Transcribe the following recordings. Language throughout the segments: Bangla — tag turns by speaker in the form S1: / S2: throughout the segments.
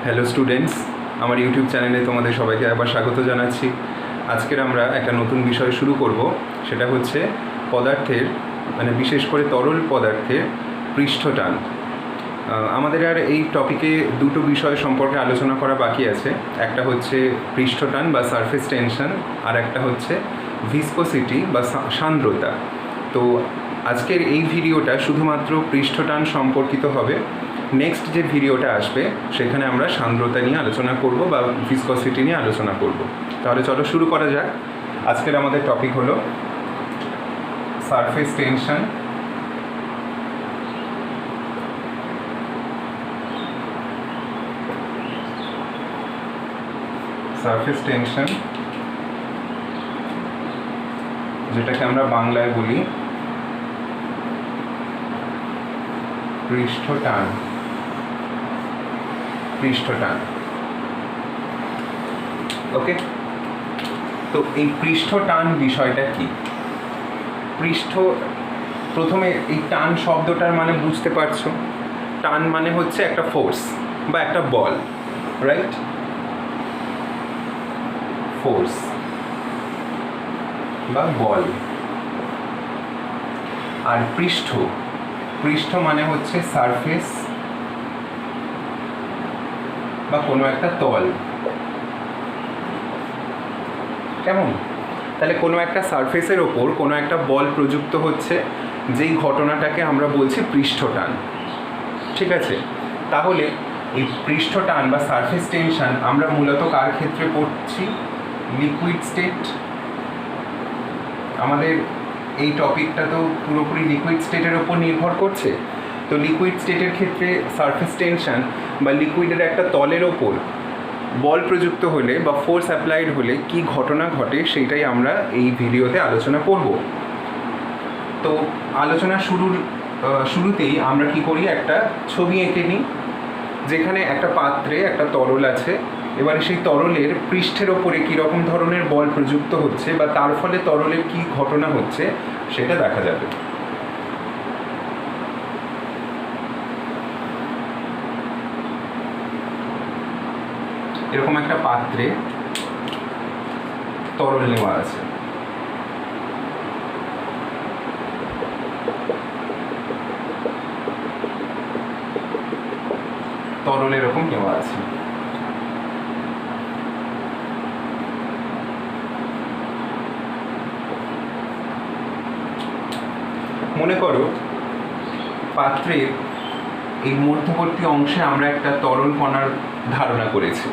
S1: হ্যালো স্টুডেন্টস, আমার ইউটিউব চ্যানেলে তোমাদের সবাইকে একবার স্বাগত জানাচ্ছি। আজকের আমরা একটা নতুন বিষয় শুরু করব, সেটা হচ্ছে পদার্থের বিশেষ করে তরল পদার্থের পৃষ্ঠটান। আমাদের আর এই টপিকে দুটো বিষয় সম্পর্কে আলোচনা করা বাকি আছে। একটা হচ্ছে পৃষ্ঠটান বা সারফেস টেনশন, আর একটা হচ্ছে ভিসকোসিটি বা সান্দ্রতা। তো আজকের এই ভিডিওটা শুধুমাত্র পৃষ্ঠটান সম্পর্কিত হবে। নেক্সট যে ভিডিওটা আসবে সেখানে আমরা সান্দ্রতা নিয়ে আলোচনা করব বা ভিসকসিটি নিয়ে আলোচনা করব। তাহলে চলো শুরু করা যাক। আজকের আমাদের টপিক হলো সারফেস টেনশন, সারফেস টেনশন যেটাকে আমরা বাংলায় বলি পৃষ্ঠটান। ওকে, তো এই পৃষ্ঠটান বিষয়টা কি? প্রথমে এই টান শব্দটার মানে বুঝতে পারছো। টান মানে হচ্ছে একটা ফোর্স বা একটা বল, রাইট? ফোর্স বা বল। আর পৃষ্ঠ মানে হচ্ছে সারফেস বা কোনো একটা তল। কেমন? তাহলে কোনো একটা সারফেসের ওপর কোনো একটা বল প্রযুক্ত হচ্ছে, যেই ঘটনাটাকে আমরা বলছি পৃষ্ঠটান। ঠিক আছে, তাহলে এই পৃষ্ঠটান বা সারফেস টেনশন আমরা মূলত কার ক্ষেত্রে পড়ছি? Liquid state. আমাদের এই টপিকটা তো পুরোপুরি লিকুইড স্টেটের ওপর নির্ভর করছে। তো লিকুইড স্টেটের ক্ষেত্রে সারফেস টেনশন বা লিকুইডের একটা তলের ওপর বল প্রযুক্ত হলে বা ফোর্স অ্যাপ্লাইড হলে কি ঘটনা ঘটে সেইটাই আমরা এই ভিডিওতে আলোচনা করব। তো আলোচনা শুরুতেই আমরা কি করি, একটা ছবি এঁকে নিই, যেখানে একটা পাত্রে একটা তরল আছে। এবারে সেই তরলের পৃষ্ঠের ওপরে কীরকম ধরনের বল প্রযুক্ত হচ্ছে বা তার ফলে তরলের কি ঘটনা হচ্ছে সেটা দেখা যাবে। এরকম একটা পাত্রে তরল নেওয়া আছে। তরল এরকম নেওয়া আছে। মনে করো পাত্রের এই মধ্যবর্তী অংশে আমরা একটা তরল কণার ধারণা করেছি,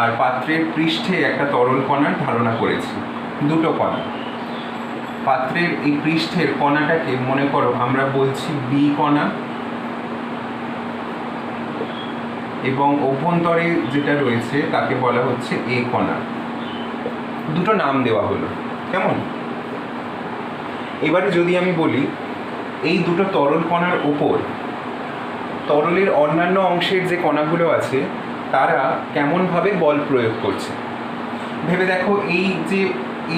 S1: আর পাত্রের পৃষ্ঠে একটা তরল কণার ধারণা করেছি, দুটো কণা। পাত্রের এই পৃষ্ঠের কণাটাকে মনে করো আমরা বলছি বি কণা, এবং অভ্যন্তরে যেটা রয়েছে তাকে বলা হচ্ছে এ কণা। দুটো নাম দেওয়া হলো, কেমন? এবারে যদি আমি বলি এই দুটো তরল কণার ওপর তরলের অন্যান্য অংশের যে কণাগুলো আছে তারা কেমনভাবে বল প্রয়োগ করছে ভেবে দেখো। এই যে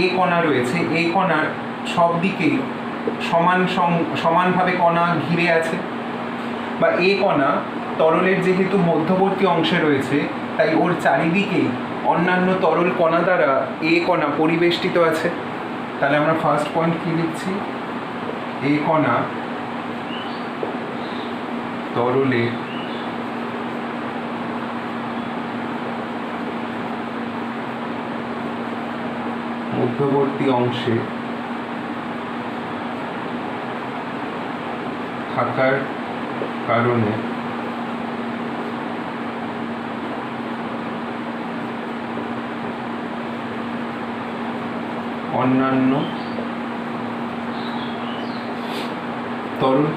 S1: এ কণা রয়েছে, এ কণার সব দিকেই সমানভাবে কণা ঘিরে আছে, বা এ কণা তরলের যেহেতু মধ্যবর্তী অংশে রয়েছে তাই ওর চারিদিকেই অন্যান্য তরল কণা দ্বারা এ কণা পরিবেষ্টিত আছে। তাহলে আমরা ফার্স্ট পয়েন্ট কি লিখছি? এ কণা তরলের মধ্যবর্তী অংশে থাকার কারণে অন্যান্য তরল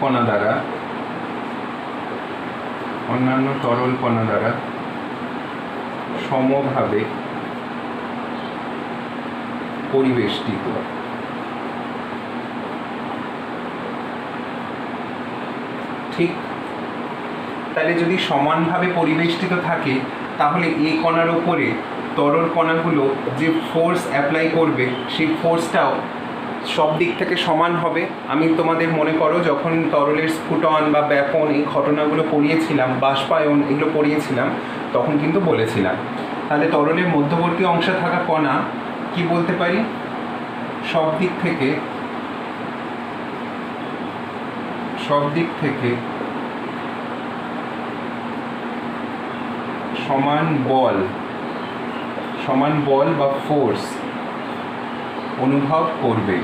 S1: কণা দ্বারা সমভাবে পরিবেষ্টিত। ঠিক, তাহলে যদি সমানভাবে পরিবেষ্টিত থাকে তাহলে এই কণার ওপরে তরল কণাগুলো যে ফোর্স অ্যাপ্লাই করবে সেই ফোর্সটাও সব দিক থেকে সমান হবে। আমি তোমাদের মনে করো যখন তরলের স্ফুটন বা ব্যাপন এই ঘটনাগুলো পড়িয়েছিলাম, বাষ্পায়ন এগুলো পড়িয়েছিলাম, তখন কিন্তু বলেছিলাম। তাহলে তরলের মধ্যবর্তী অংশে থাকা কণা কি বলতে পারি? সব দিক থেকে সমান বল বা ফোর্স অনুভব করবে।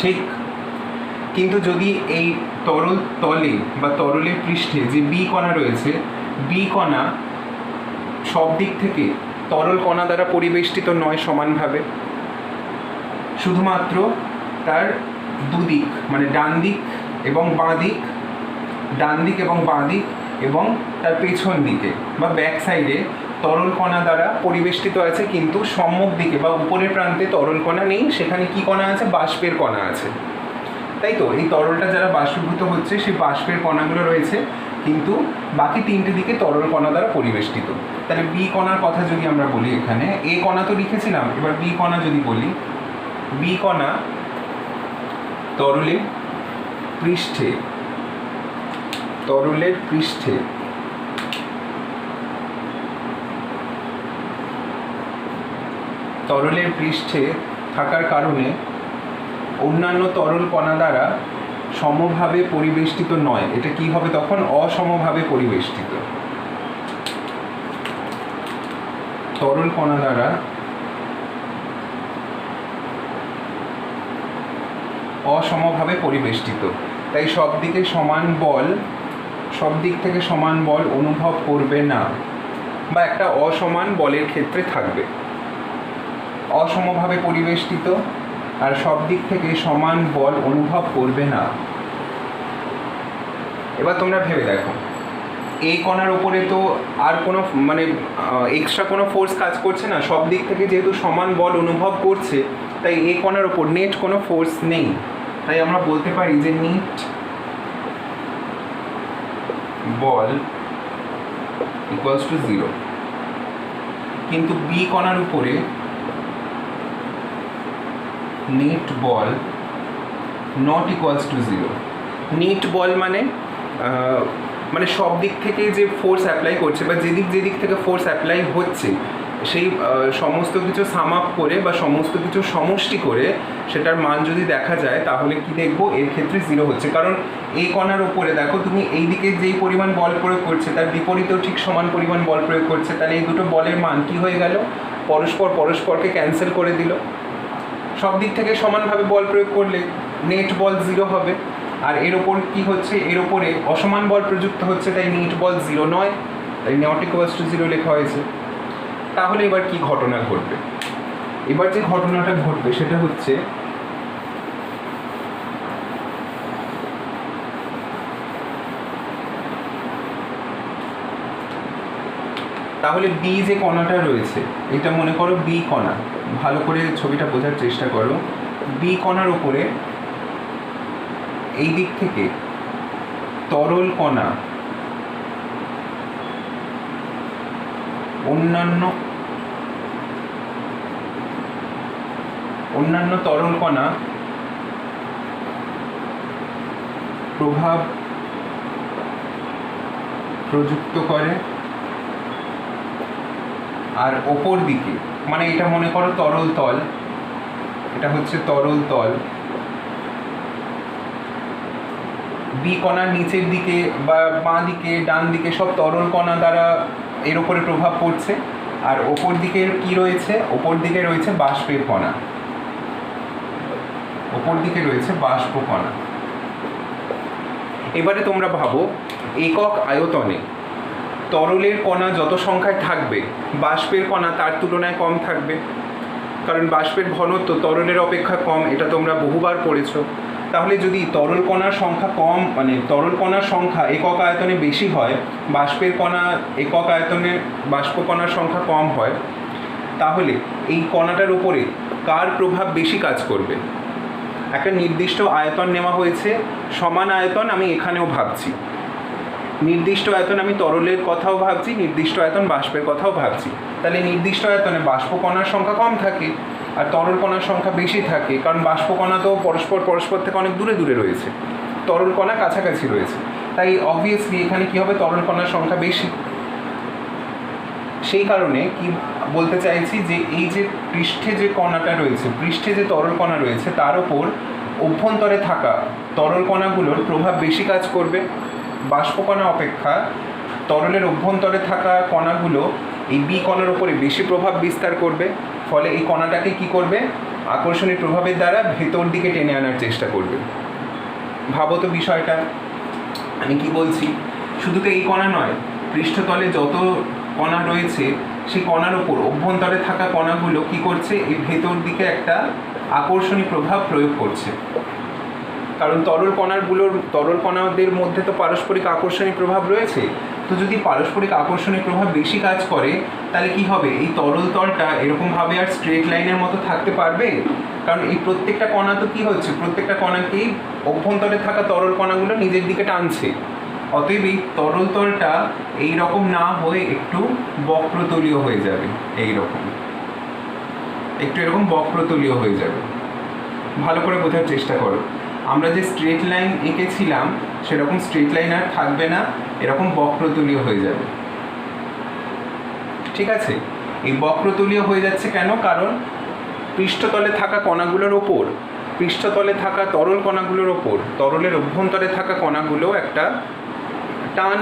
S1: ঠিক, কিন্তু যদি এই তরল তলে বা তরলের পৃষ্ঠে যে বি কণা রয়েছে, বি কণা সব দিক থেকে তরল কণা দ্বারা পরিবেষ্টিত নয় সমানভাবে, শুধুমাত্র তার দুদিক মানে ডান দিক এবং বাঁ দিক এবং তার পেছন দিকে বা ব্যাক সাইডে তরল কণা দ্বারা পরিবেষ্টিত আছে, কিন্তু সম্মুখ দিকে বা উপরের প্রান্তে তরল কণা নেই। সেখানে কি কণা আছে? বাষ্পের কণা আছে, তাই তো? এই তরলটা যারা বাষ্পীভূত হচ্ছে সেই বাষ্পের কণাগুলো রয়েছে, কিন্তু বাকি তিনটে দিকে তরল কণা দ্বারা পরিবেষ্টিত। তাহলে বি কণার কথা যদি আমরা বলি, এখানে এ কণা তো লিখেছিলাম, এবার বি কণা যদি বলি, বি কণা তরলের পৃষ্ঠে থাকার কারণে অন্যান্য তরল কণা দ্বারা সমভাবে পরিবেষ্টিত নয়। এটা কি হবে তখন? অসমভাবে পরিবেষ্টিত। তরল কণা দ্বারা অসমভাবে পরিবেষ্টিত, তাই সব দিক থেকে সমান বল অনুভব করবে না, বা একটা অসমান বলের ক্ষেত্রে থাকবে। অসমভাবে পরিবেষ্টিত আর সব দিক থেকে সমান বল অনুভব করবে না। এবার তোমরা ভেবে দেখো, এই কণার ওপরে তো আর কোনো মানে এক্সট্রা কোনো ফোর্স কাজ করছে না, সব দিক থেকে যেহেতু সমান বল অনুভব করছে, তাই এই কণার ওপর নেট কোনো ফোর্স নেই। তাই আমরা বলতে পারি যে নেট বল ইকুয়ালস টু 0। কিন্তু বি কণার উপরে নেট বল নট ইকুয়ালস টু 0। নেট বল মানে সব দিক থেকে যে ফোর্স অ্যাপ্লাই করছে বা যেদিক থেকে ফোর্স অ্যাপ্লাই হচ্ছে, সেই সমস্ত কিছু সাম আপ করে বা সমস্ত কিছু সমষ্টি করে সেটার মান যদি দেখা যায়, তাহলে কি দেখবো? এর ক্ষেত্রে 0 হচ্ছে। কারণ এই কণার উপরে দেখো, তুমি এই দিকে যেই পরিমাণ বল প্রয়োগ করছে তার বিপরীতেও ঠিক সমান পরিমাণ বল প্রয়োগ করছে, তাহলে এই দুটো বলের মান কি হয়ে গেল? পরস্পরকে ক্যান্সেল করে দিল। সব দিক থেকে সমানভাবে বল প্রয়োগ করলে নেট বল 0 হবে। আর এর ওপর কি হচ্ছে? এর ওপরে অসমান বল প্রযুক্ত হচ্ছে, তাই নেট বল 0 নয়, তাই নট ইকুয়ালস টু 0 লেখা হয়েছে। তাহলে এবার কি ঘটনা ঘটবে? এবার যে ঘটনাটা ঘটবে সেটা হচ্ছে, তাহলে বি যে কণাটা রয়েছে, এটা মনে করো বি কণা, ভালো করে ছবিটা বোঝার চেষ্টা করো। বি কণার উপরে এই দিক থেকে তরল কণা অন্যান্য তরল কণা প্রভাব প্রযুক্ত করে, আর ওপর দিকে মানে এটা মনে করো তরল তল, এটা হচ্ছে তরল তল। বি কণার নিচের দিকে বা বাঁ দিকে ডান দিকে সব তরল কণা দ্বারা এর উপরে প্রভাব পড়ছে, আর ওপর দিকে কি রয়েছে? ওপর দিকে রয়েছে বাষ্পের কণা, বাষ্প কণা। এবারে তোমরা ভাবো, একক আয়তনে তরলের কণা যত সংখ্যায় থাকবে, বাষ্পের কণা তার তুলনায় কম থাকবে, কারণ বাষ্পের ঘনত্ব তরলের অপেক্ষা কম, এটা তোমরা বহুবার পড়েছো। তাহলে যদি তরল কণার সংখ্যা কম, তরল কণার সংখ্যা একক আয়তনে বেশি হয়, বাষ্পের কণা একক আয়তনে বাষ্প কণার সংখ্যা কম হয়, তাহলে এই কণাটার উপরে কার প্রভাব বেশি কাজ করবে? একটা নির্দিষ্ট আয়তন নেওয়া হয়েছে, সমান আয়তন আমি এখানেও ভাবছি, নির্দিষ্ট আয়তন আমি তরলের কথাও ভাবছি, নির্দিষ্ট আয়তন বাষ্পের কথাও ভাবছি। তাহলে নির্দিষ্ট আয়তনে বাষ্প কণার সংখ্যা কম থাকে আর তরল কণার সংখ্যা বেশি থাকে, কারণ বাষ্প কণা তো পরস্পর থেকে অনেক দূরে দূরে রয়েছে, তরল কণা কাছাকাছি রয়েছে, তাই অবভিয়াসলি এখানে কী হবে, তরল কণার সংখ্যা বেশি। সেই কারণে কি বলতে চাইছি যে এই যে পৃষ্ঠে যে কণাটা রয়েছে, পৃষ্ঠে যে তরল কণা রয়েছে, তার ওপর অভ্যন্তরে থাকা তরল কণাগুলোর প্রভাব বেশি কাজ করবে। বাষ্প কণা অপেক্ষা তরলের অভ্যন্তরে থাকা কণাগুলো এই বি কণার ওপরে বেশি প্রভাব বিস্তার করবে, ফলে এই কণাটাকে কি করবে, আকর্ষণী প্রভাবের দ্বারা ভেতর দিকে টেনে আনার চেষ্টা করবে। ভাবো তো বিষয়টা, আমি কি বলছি, শুধু তো এই কণা নয়, পৃষ্ঠতলে যত কণা রয়েছে সেই কণার ওপর অভ্যন্তরে থাকা কণাগুলো কি করছে, এই ভেতর দিকে একটা আকর্ষণী প্রভাব প্রয়োগ করছে। কারণ তরল কণাদের মধ্যে তো পারস্পরিক আকর্ষণী প্রভাব রয়েছে, তো যদি পারস্পরিক আকর্ষণী প্রভাব বেশি কাজ করে তাহলে কি হবে, এই তরল তলটা এরকমভাবে আর স্ট্রেট লাইনের মতো থাকতে পারবে? কারণ এই প্রত্যেকটা কণা তো কী হচ্ছে, প্রত্যেকটা কণাকেই অভ্যন্তরে থাকা তরল কণাগুলো নিজের দিকে টানছে। অতএব এই তরল তলটা এইরকম না হয়ে একটু বক্রতলীয় হয়ে যাবে, এইরকম একটু এরকম বক্রতলীয় হয়ে যাবে। ভালো করে বোঝার চেষ্টা করো, আমরা যে স্ট্রেট লাইন এঁকেছিলাম সেরকম স্ট্রেট লাইন আর থাকবে না, এরকম বক্রতলীয় হয়ে যাবে। ঠিক আছে, এই বক্রতলীয় হয়ে যাচ্ছে কেন, কারণ পৃষ্ঠতলে থাকা কণাগুলোর ওপর, পৃষ্ঠতলে থাকা তরল কণাগুলোর ওপর তরলের অভ্যন্তরে থাকা কণাগুলো একটা টান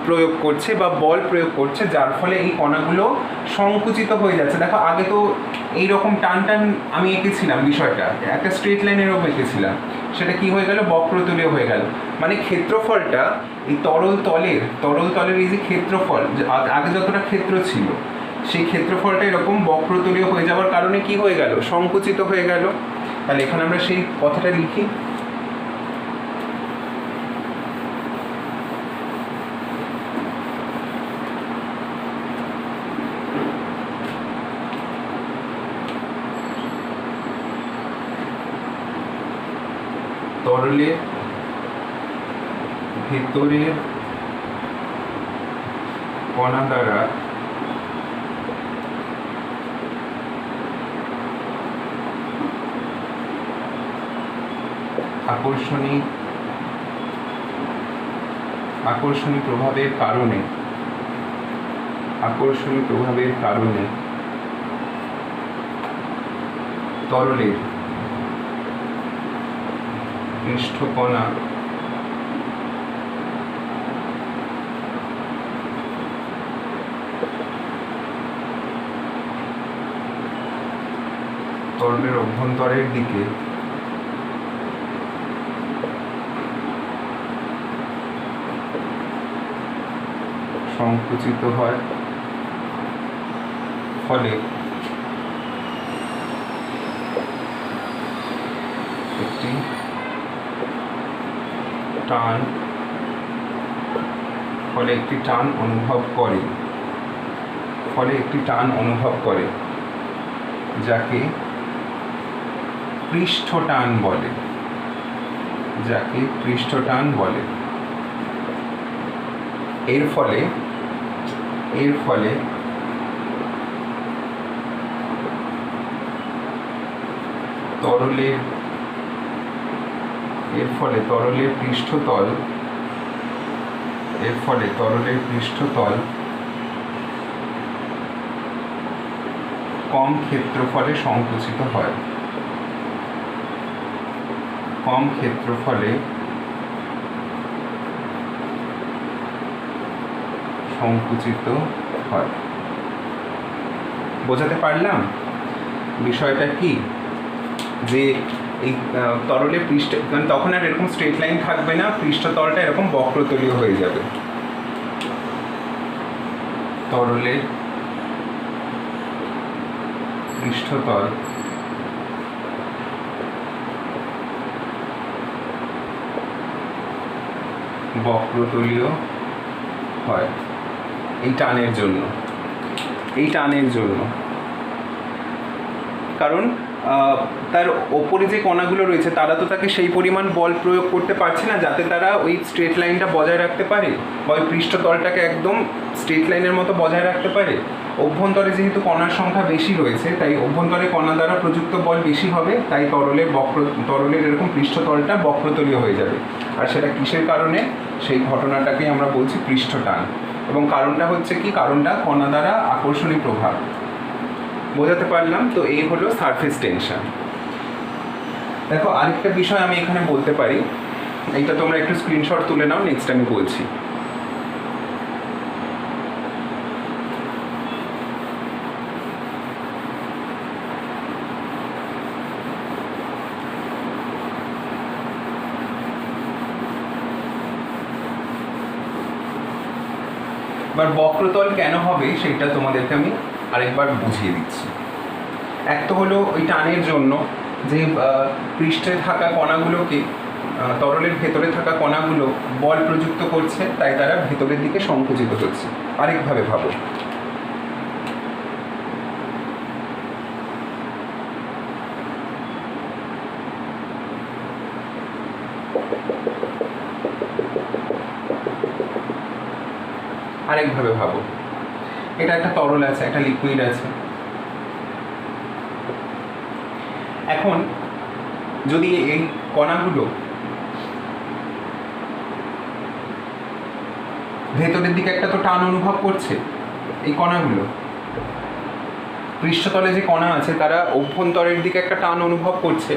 S1: প্রয়োগ করছে বা বল প্রয়োগ করছে, যার ফলে এই কণাগুলো সংকুচিত হয়ে যাচ্ছে। দেখো আগে তো এইরকম টান আমি এঁকেছিলাম, বিষয়টা একটা স্ট্রেট লাইনের ওপর এঁকেছিলাম, সেটা কি হয়ে গেল, বক্রতলীয় হয়ে গেল। মানে ক্ষেত্রফলটা এই তরল তলের এই যে ক্ষেত্রফল, আগে যতটা ক্ষেত্র ছিল সেই ক্ষেত্রফলটা এরকম বক্রতলীয় হয়ে যাওয়ার কারণে কি হয়ে গেল, সংকুচিত হয়ে গেল। তাহলে এখানে আমরা সেই কথাটা লিখি, তরলের ভেতরের কণা দ্বারা আকর্ষণী প্রভাবের কারণে তরলের পৃষ্ঠকণা তরলের অভ্যন্তরের দিকে সংকুচিত হয়, ফলে একটি টান অনুভব করে, যাকে পৃষ্ঠটান বলে। এর ফলে তরলের পৃষ্ঠতল কম ক্ষেত্রফলে সংকুচিত হয়, বোঝাতে পারলাম বিষয়টা কি, যে এই তরলের পৃষ্ঠে মানে তখন আর এরকম স্ট্রেট লাইন থাকবে না, পৃষ্ঠতলটা এরকম বক্রতলীয় হয়ে যাবে। তরলের পৃষ্ঠতল বক্রতলীয় হয় এই টানের জন্য, কারণ তার ওপরে যে কণাগুলো রয়েছে তারা তো তাকে সেই পরিমাণ বল প্রয়োগ করতে পারছে না যাতে তারা ওই স্ট্রেট লাইনটা বজায় রাখতে পারে বা ওই পৃষ্ঠতলটাকে একদম স্ট্রেট লাইনের মতো বজায় রাখতে পারে। অভ্যন্তরে যেহেতু কণার সংখ্যা বেশি রয়েছে তাই অভ্যন্তরে কণা দ্বারা প্রযুক্ত বল বেশি হবে, তাই তরলের এরকম পৃষ্ঠতলটা বক্রতলীয় হয়ে যাবে। আর সেটা কিসের কারণে? সেই ঘটনাটাকেই আমরা বলছি পৃষ্ঠটান। এবং কারণটা হচ্ছে কি? কারণটা কণা দ্বারা আকর্ষণী প্রভাব। বোঝাতে পারলাম? তো এই হলো সারফেস টেনশন। দেখো আরেকটা বিষয় আমি এখানে বলতে পারি, এইটা তোমরা একটু স্ক্রিনশট তুলে নাও, নেক্সট আমি বলছি। এবার বক্রতল কেন হবে সেটা তোমাদেরকে আমি আরেকবার বুঝিয়ে দিচ্ছি। এক তো হলো ওই টানের জন্য যে পৃষ্ঠে থাকা কণাগুলোকে, তরলের ভেতরে থাকা কণাগুলো বল প্রযুক্ত করছে, তাই তারা ভেতরের দিকে সংকুচিত হচ্ছে। আরেকভাবে ভাবো, এটা একটা তরল আছে, একটা লিকুইড আছে। এখন যদি এই কণাগুলো ভেতরের দিকে একটা তো টান অনুভব করছে, এই কণাগুলো পৃষ্ঠতলে যে কণা আছে তারা অভ্যন্তরের দিকে একটা টান অনুভব করছে।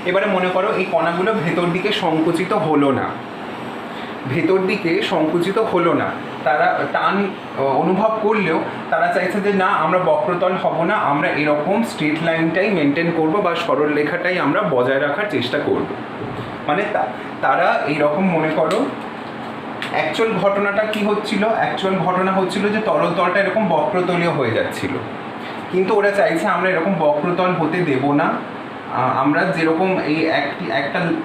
S1: এবারে মনে করো এই কণাগুলো ভেতর দিকে সংকুচিত হলো না, তারা টান অনুভব করলেও তারা চাইছে যে না, আমরা বক্রতল হব না, আমরা এরকম স্ট্রেট লাইনটাই মেনটেন করব বা সরল রেখাটাই আমরা বজায় রাখার চেষ্টা করব। মানে তারা এইরকম, মনে করো অ্যাকচুয়াল ঘটনাটা কি হচ্ছিল? অ্যাকচুয়াল ঘটনা হচ্ছিল যে তরল তলটা এরকম বক্রতলীয় হয়ে যাচ্ছিল, কিন্তু ওরা চাইছে আমরা এরকম বক্রতল হতে দেব না, আমরা যেরকম এই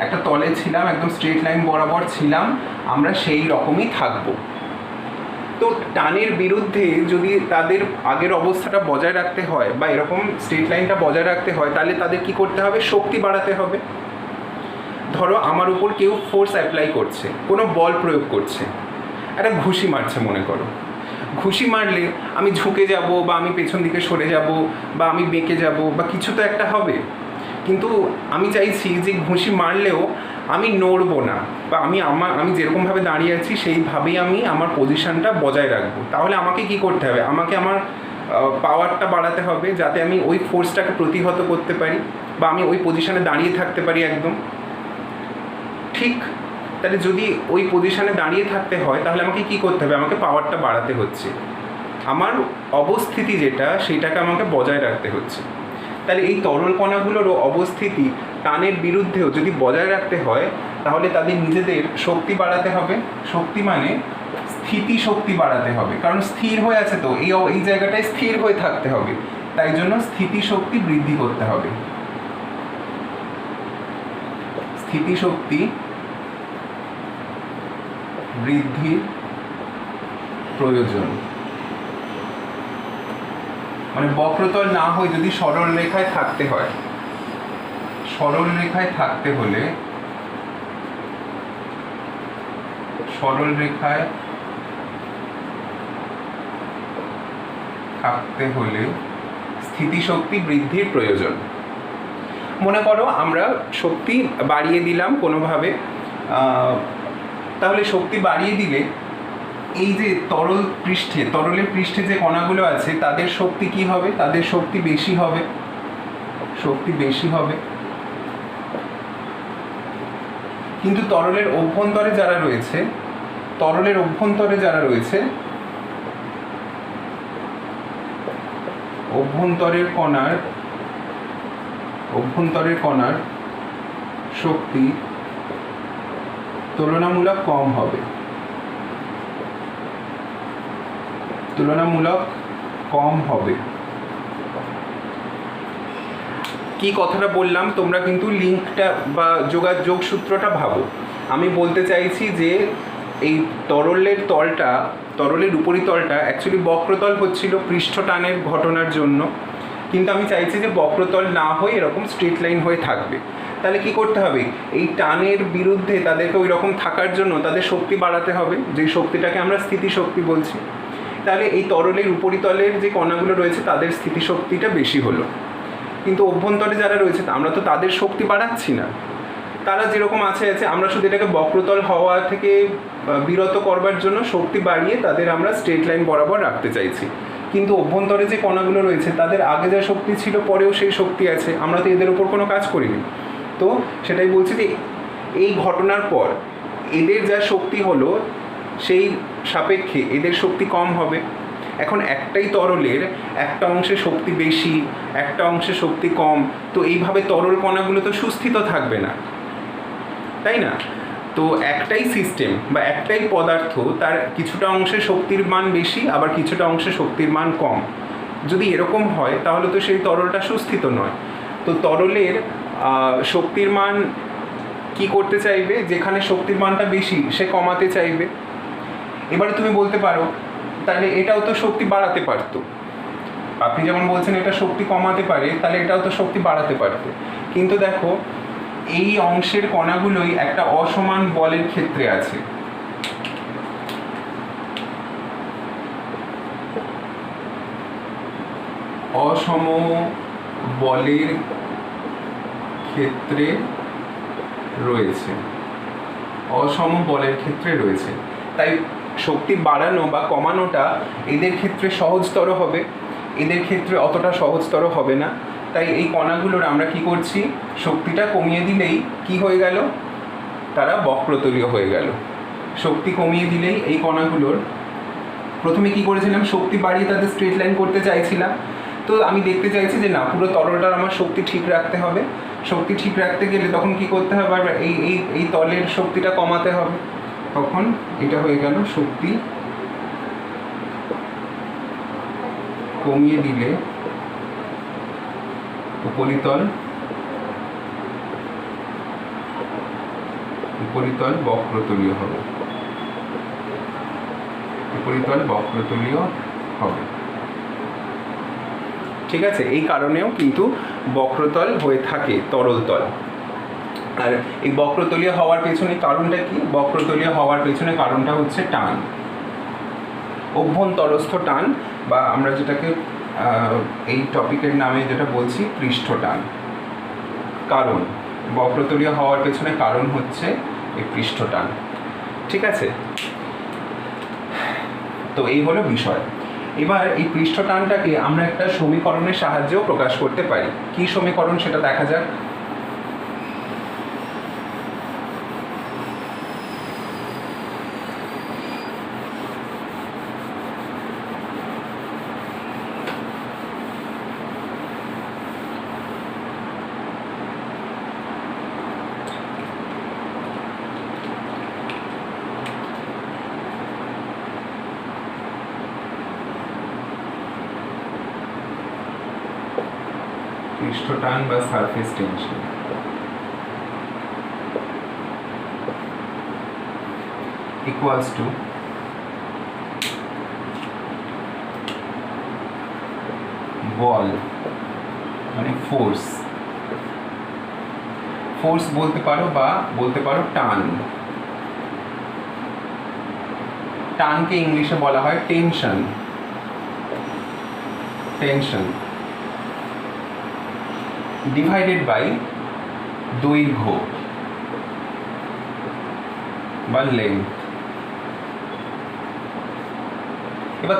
S1: একটা তলে ছিলাম, একদম স্ট্রেট লাইন বরাবর ছিলাম, আমরা সেই রকমই থাকব। তো টানের বিরুদ্ধে যদি তাদের আগের অবস্থাটা বজায় রাখতে হয় বা এরকম স্ট্রেট লাইনটা বজায় রাখতে হয়, তাহলে তাদের কি করতে হবে? শক্তি বাড়াতে হবে। ধরো আমার উপর কেউ ফোর্স অ্যাপ্লাই করছে, কোনো বল প্রয়োগ করছে, একটা ঘুষি মারছে মনে করো। ঘুষি মারলে আমি ঝুঁকে যাব বা আমি পেছন দিকে সরে যাব বা আমি বেঁকে যাব বা কিছু তো একটা হবে, কিন্তু আমি চাইছি যে ঘুষি মারলেও আমি নড়বো না বা আমি যেরকমভাবে দাঁড়িয়ে আছি সেইভাবেই আমি আমার পজিশনটা বজায় রাখবো। তাহলে আমাকে কি করতে হবে? আমাকে আমার পাওয়ারটা বাড়াতে হবে যাতে আমি ওই ফোর্সটাকে প্রতিহত করতে পারি বা আমি ওই পজিশনে দাঁড়িয়ে থাকতে পারি একদম ঠিক। তাহলে যদি ওই পজিশনে দাঁড়িয়ে থাকতে হয় তাহলে আমাকে কি করতে হবে? আমাকে পাওয়ারটা বাড়াতে হচ্ছে, আমার অবস্থিতি যেটা সেটাকে আমাকে বজায় রাখতে হচ্ছে। তাহলে এই তরল কণাগুলোরও অবস্থিতি টানের বিরুদ্ধেও যদি বজায় রাখতে হয় তাহলে তাদের নিজেদের শক্তি বাড়াতে হবে। শক্তি মানে স্থিতি শক্তি বাড়াতে হবে, কারণ স্থির হয়ে আছে তো, এই জায়গাটায় স্থির হয়ে থাকতে হবে, তাই জন্য স্থিতি শক্তি বৃদ্ধি করতে হবে। স্থিতি শক্তি বৃদ্ধির প্রয়োজন। মানে বক্রতল না হয়ে যদি সরল রেখায় থাকতে হয়, সরল রেখায় থাকতে হলে স্থিতিশক্তি বৃদ্ধির প্রয়োজন। মনে করো আমরা শক্তি বাড়িয়ে দিলাম কোনোভাবে, তাহলে শক্তি বাড়িয়ে দিলে এই যে তরলের পৃষ্ঠে যে কণাগুলো আছে তাদের শক্তি কি হবে? তাদের শক্তি বেশি হবে। কিন্তু তরলের অভ্যন্তরে যারা রয়েছে অভ্যন্তরের কণার শক্তি তুলনামূলক কম হবে। কি কথাটা বললাম তোমরা কিন্তু লিঙ্কটা বা যোগাযোগ সূত্রটা ভাবো। আমি বলতে চাইছি যে এই তরলের উপরিতলটা অ্যাকচুয়ালি বক্রতল হচ্ছিল পৃষ্ঠটানের ঘটনার জন্য, কিন্তু আমি চাইছি যে বক্রতল না হয়ে এরকম স্ট্রেট লাইন হয়ে থাকবে। তাহলে কি করতে হবে, এই টানের বিরুদ্ধে তাদেরকে ওই রকম থাকার জন্য তাদের শক্তি বাড়াতে হবে, যেই শক্তিটাকে আমরা স্থিতিশক্তি বলছি। তাহলে এই তরলের উপরিতলের যে কণাগুলো রয়েছে তাদের স্থিতিশক্তিটা বেশি হলো, কিন্তু অভ্যন্তরে যারা রয়েছে আমরা তো তাদের শক্তি বাড়াচ্ছি না, তারা যেরকম আছে আমরা শুধু এটাকে বক্রতল হওয়া থেকে বিরত করবার জন্য শক্তি বাড়িয়ে তাদের আমরা স্ট্রেট লাইন বরাবর রাখতে চাইছি। কিন্তু অভ্যন্তরে যে কণাগুলো রয়েছে তাদের আগে যা শক্তি ছিল পরেও সেই শক্তি আছে, আমরা তো এদের উপর কোনো কাজ করিনি। তো সেটাই বলছি যে এই ঘটনার পর এদের যা শক্তি হলো সেই সাপেক্ষে এদের শক্তি কম হবে। এখন একটাই তরলের একটা অংশে শক্তি বেশি, একটা অংশে শক্তি কম, তো এইভাবে তরল কণাগুলো তো সুস্থিত থাকবে না, তাই না? তো একটাই সিস্টেম বা একটাই পদার্থ, তার কিছুটা অংশে শক্তির মান বেশি আবার কিছুটা অংশে শক্তির মান কম। যদি এরকম হয় তাহলে তো সেই তরলটা সুস্থিত নয়। তো তরলের শক্তির মান কি করতে চাইবে, যেখানে শক্তির মানটা বেশি সে কমাতে চাইবে। এবারে তুমি বলতে পারো তাহলে এটাও তো শক্তি বাড়াতে পারতো, আপনি যেমন বলছেন এটা শক্তি কমাতে পারে, তাহলে এটাও তো শক্তি বাড়াতে পারতো। কিন্তু দেখো এই অংশের কণাগুলোই একটা অসমান বলের ক্ষেত্রে আছে। অসম বলের ক্ষেত্রে রয়েছে, অসম বলের ক্ষেত্রে রয়েছে, তাই শক্তি বাড়ানো বা কমানোটা এদের ক্ষেত্রে সহজতর হবে, এদের ক্ষেত্রে অতটা সহজতর হবে না। তাই এই কণাগুলোর আমরা কি করছি, শক্তিটা কমিয়ে দিলেই কি হয়ে গেল, তারা বক্রতলীয় হয়ে গেল। শক্তি কমিয়ে দিলেই এই কণাগুলোর, প্রথমে কি করেছিলাম, শক্তি বাড়িয়ে তাদের স্ট্রেট লাইন করতে চাইছিলাম। তো আমি দেখতে চাইছি যে না, পুরো তরলটার আমার শক্তি ঠিক রাখতে হবে। শক্তি ঠিক রাখতে গেলে তখন কি করতে হবে, আর এই তলের শক্তিটা কমাতে হবে। তখন এটা হয়ে গেল শক্তি কমিয়ে দিলে উপরিতল বক্রতলীয় হবে, উপরিতল বক্রতলীয় হবে। ঠিক আছে, এই কারণেও কিন্তু বক্রতল হয়ে থাকে তরল তল। আর এই বক্রতলীয় হওয়ার পেছনে কারণটা কি, বক্রতলীয় হওয়ার পেছনে কারণটা হচ্ছে টান, অভ্যন্তরস্থ টান, বা আমরা যেটাকে এই টপিকের নামে যেটা বলছি পৃষ্ঠ টান। কারণ বক্রতলীয় হওয়ার পেছনে কারণ হচ্ছে এই পৃষ্ঠ টান। ঠিক আছে, তো এই হলো বিষয়। এবার এই পৃষ্ঠ টানটাকে আমরা একটা সমীকরণের সাহায্যেও প্রকাশ করতে পারি। কি সমীকরণ সেটা দেখা যাক। পৃষ্ঠটান বা সারফেস টেনশন ইকুয়ালস টু বল মানে ফোর্স, ফোর্স বলতে পারো বা বলতে পারো টান। টানকে ইংলিশে বলা হয় টেনশন, টেনশন ডিভাইডেড বাই দৈর্ঘ্য বা লেন্থ। এবার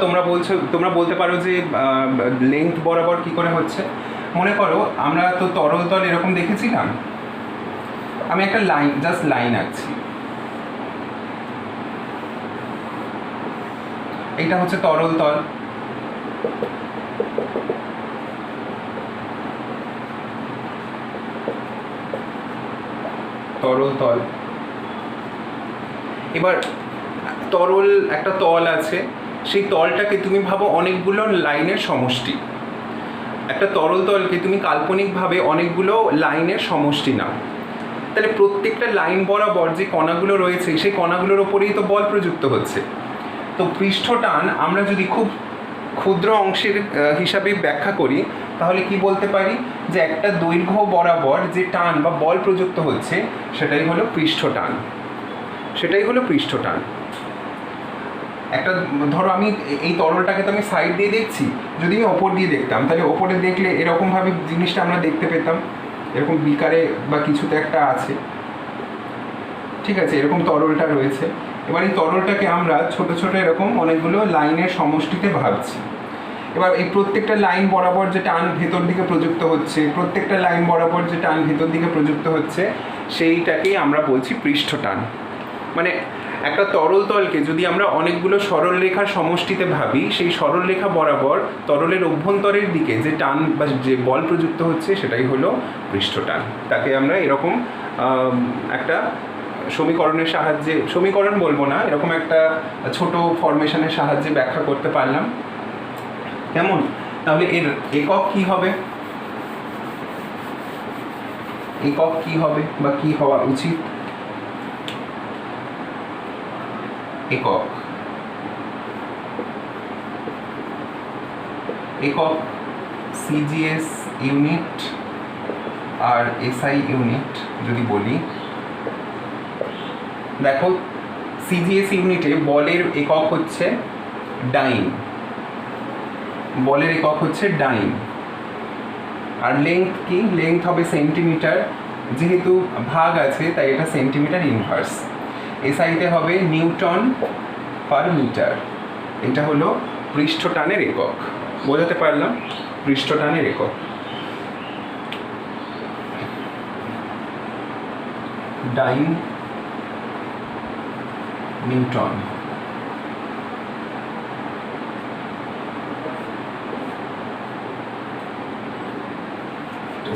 S1: তোমরা বলতে পারো যে লেন্থ বরাবর কি করে হচ্ছে। মনে করো আমরা তো তরল তল এরকম দেখেছিলাম, আমি একটা লাইন, জাস্ট লাইন আঁকছি, এইটা হচ্ছে তরল তল, তরল তল। এবার তরল একটা তল আছে, সেই তলটাকে তুমি ভাবো অনেকগুলো লাইনের সমষ্টি। একটা তরল তলকে তুমি কাল্পনিকভাবে অনেকগুলো লাইনের সমষ্টি নাও, তাহলে প্রত্যেকটা লাইন বরাবর যে কণাগুলো রয়েছে সেই কণাগুলোর ওপরেই তো বল প্রযুক্ত হচ্ছে। তো পৃষ্ঠটান আমরা যদি খুব ক্ষুদ্র অংশের হিসাবে ব্যাখ্যা করি, তাহলে কি বলতে পারি যে একটা দৈর্ঘ্য বরাবর যে টান বা বল প্রযুক্ত হচ্ছে সেটাই হলো পৃষ্ঠটান, সেটাই হলো পৃষ্ঠটান। একটা ধরো আমি এই তরলটাকে তো আমি সাইড দিয়ে দেখছি, যদি আমি ওপর দিয়ে দেখতাম তাহলে ওপরে দেখলে এরকমভাবে জিনিসটা আমরা দেখতে পেতাম, এরকম বিকারে বা কিছুতে একটা আছে, ঠিক আছে, এরকম তরলটা রয়েছে। এবার এই তরলটাকে আমরা ছোট ছোট এরকম অনেকগুলো লাইনের সমষ্টিতে ভাবছি। এবার এই প্রত্যেকটা লাইন বরাবর যে টান ভেতর দিকে প্রযুক্ত হচ্ছে, প্রত্যেকটা লাইন বরাবর যে টান ভেতর দিকে প্রযুক্ত হচ্ছে সেইটাকেই আমরা বলছি পৃষ্ঠটান। মানে একটা তরল তলকে যদি আমরা অনেকগুলো সরল রেখার সমষ্টিতে ভাবি, সেই সরল রেখা বরাবর তরলের অভ্যন্তরের দিকে যে টান বা যে বল প্রযুক্ত হচ্ছে সেটাই হলো পৃষ্ঠটান। তাকে আমরা এরকম একটা সমীকরণের সাহায্যে, সমীকরণ বলবো না, এরকম একটা ছোট ফরমেশনের সাহায্যে ব্যাখ্যা করতে পারলাম। কেমন? তাহলে এর একক কি হবে, একক কি হবে বা কি হওয়া উচিত? একক, একক সিজিএস ইউনিট আর এসআই ইউনিট যদি বলি, দেখো সিজিএস ইউনিটে বলের একক হচ্ছে ডাইন, বলের একক হচ্ছে ডাইন। আর লেংথ কি? লেংথ হবে সেন্টিমিটার, যেহেতু ভাগ আছে তাই এটা সেন্টিমিটার ইনভার্স। এসআইতে হবে নিউটন পার মিটার। এটা হলো পৃষ্ঠটানের একক। বোঝাতে পারলাম? পৃষ্ঠটানের একক। ডাইন নিউটন।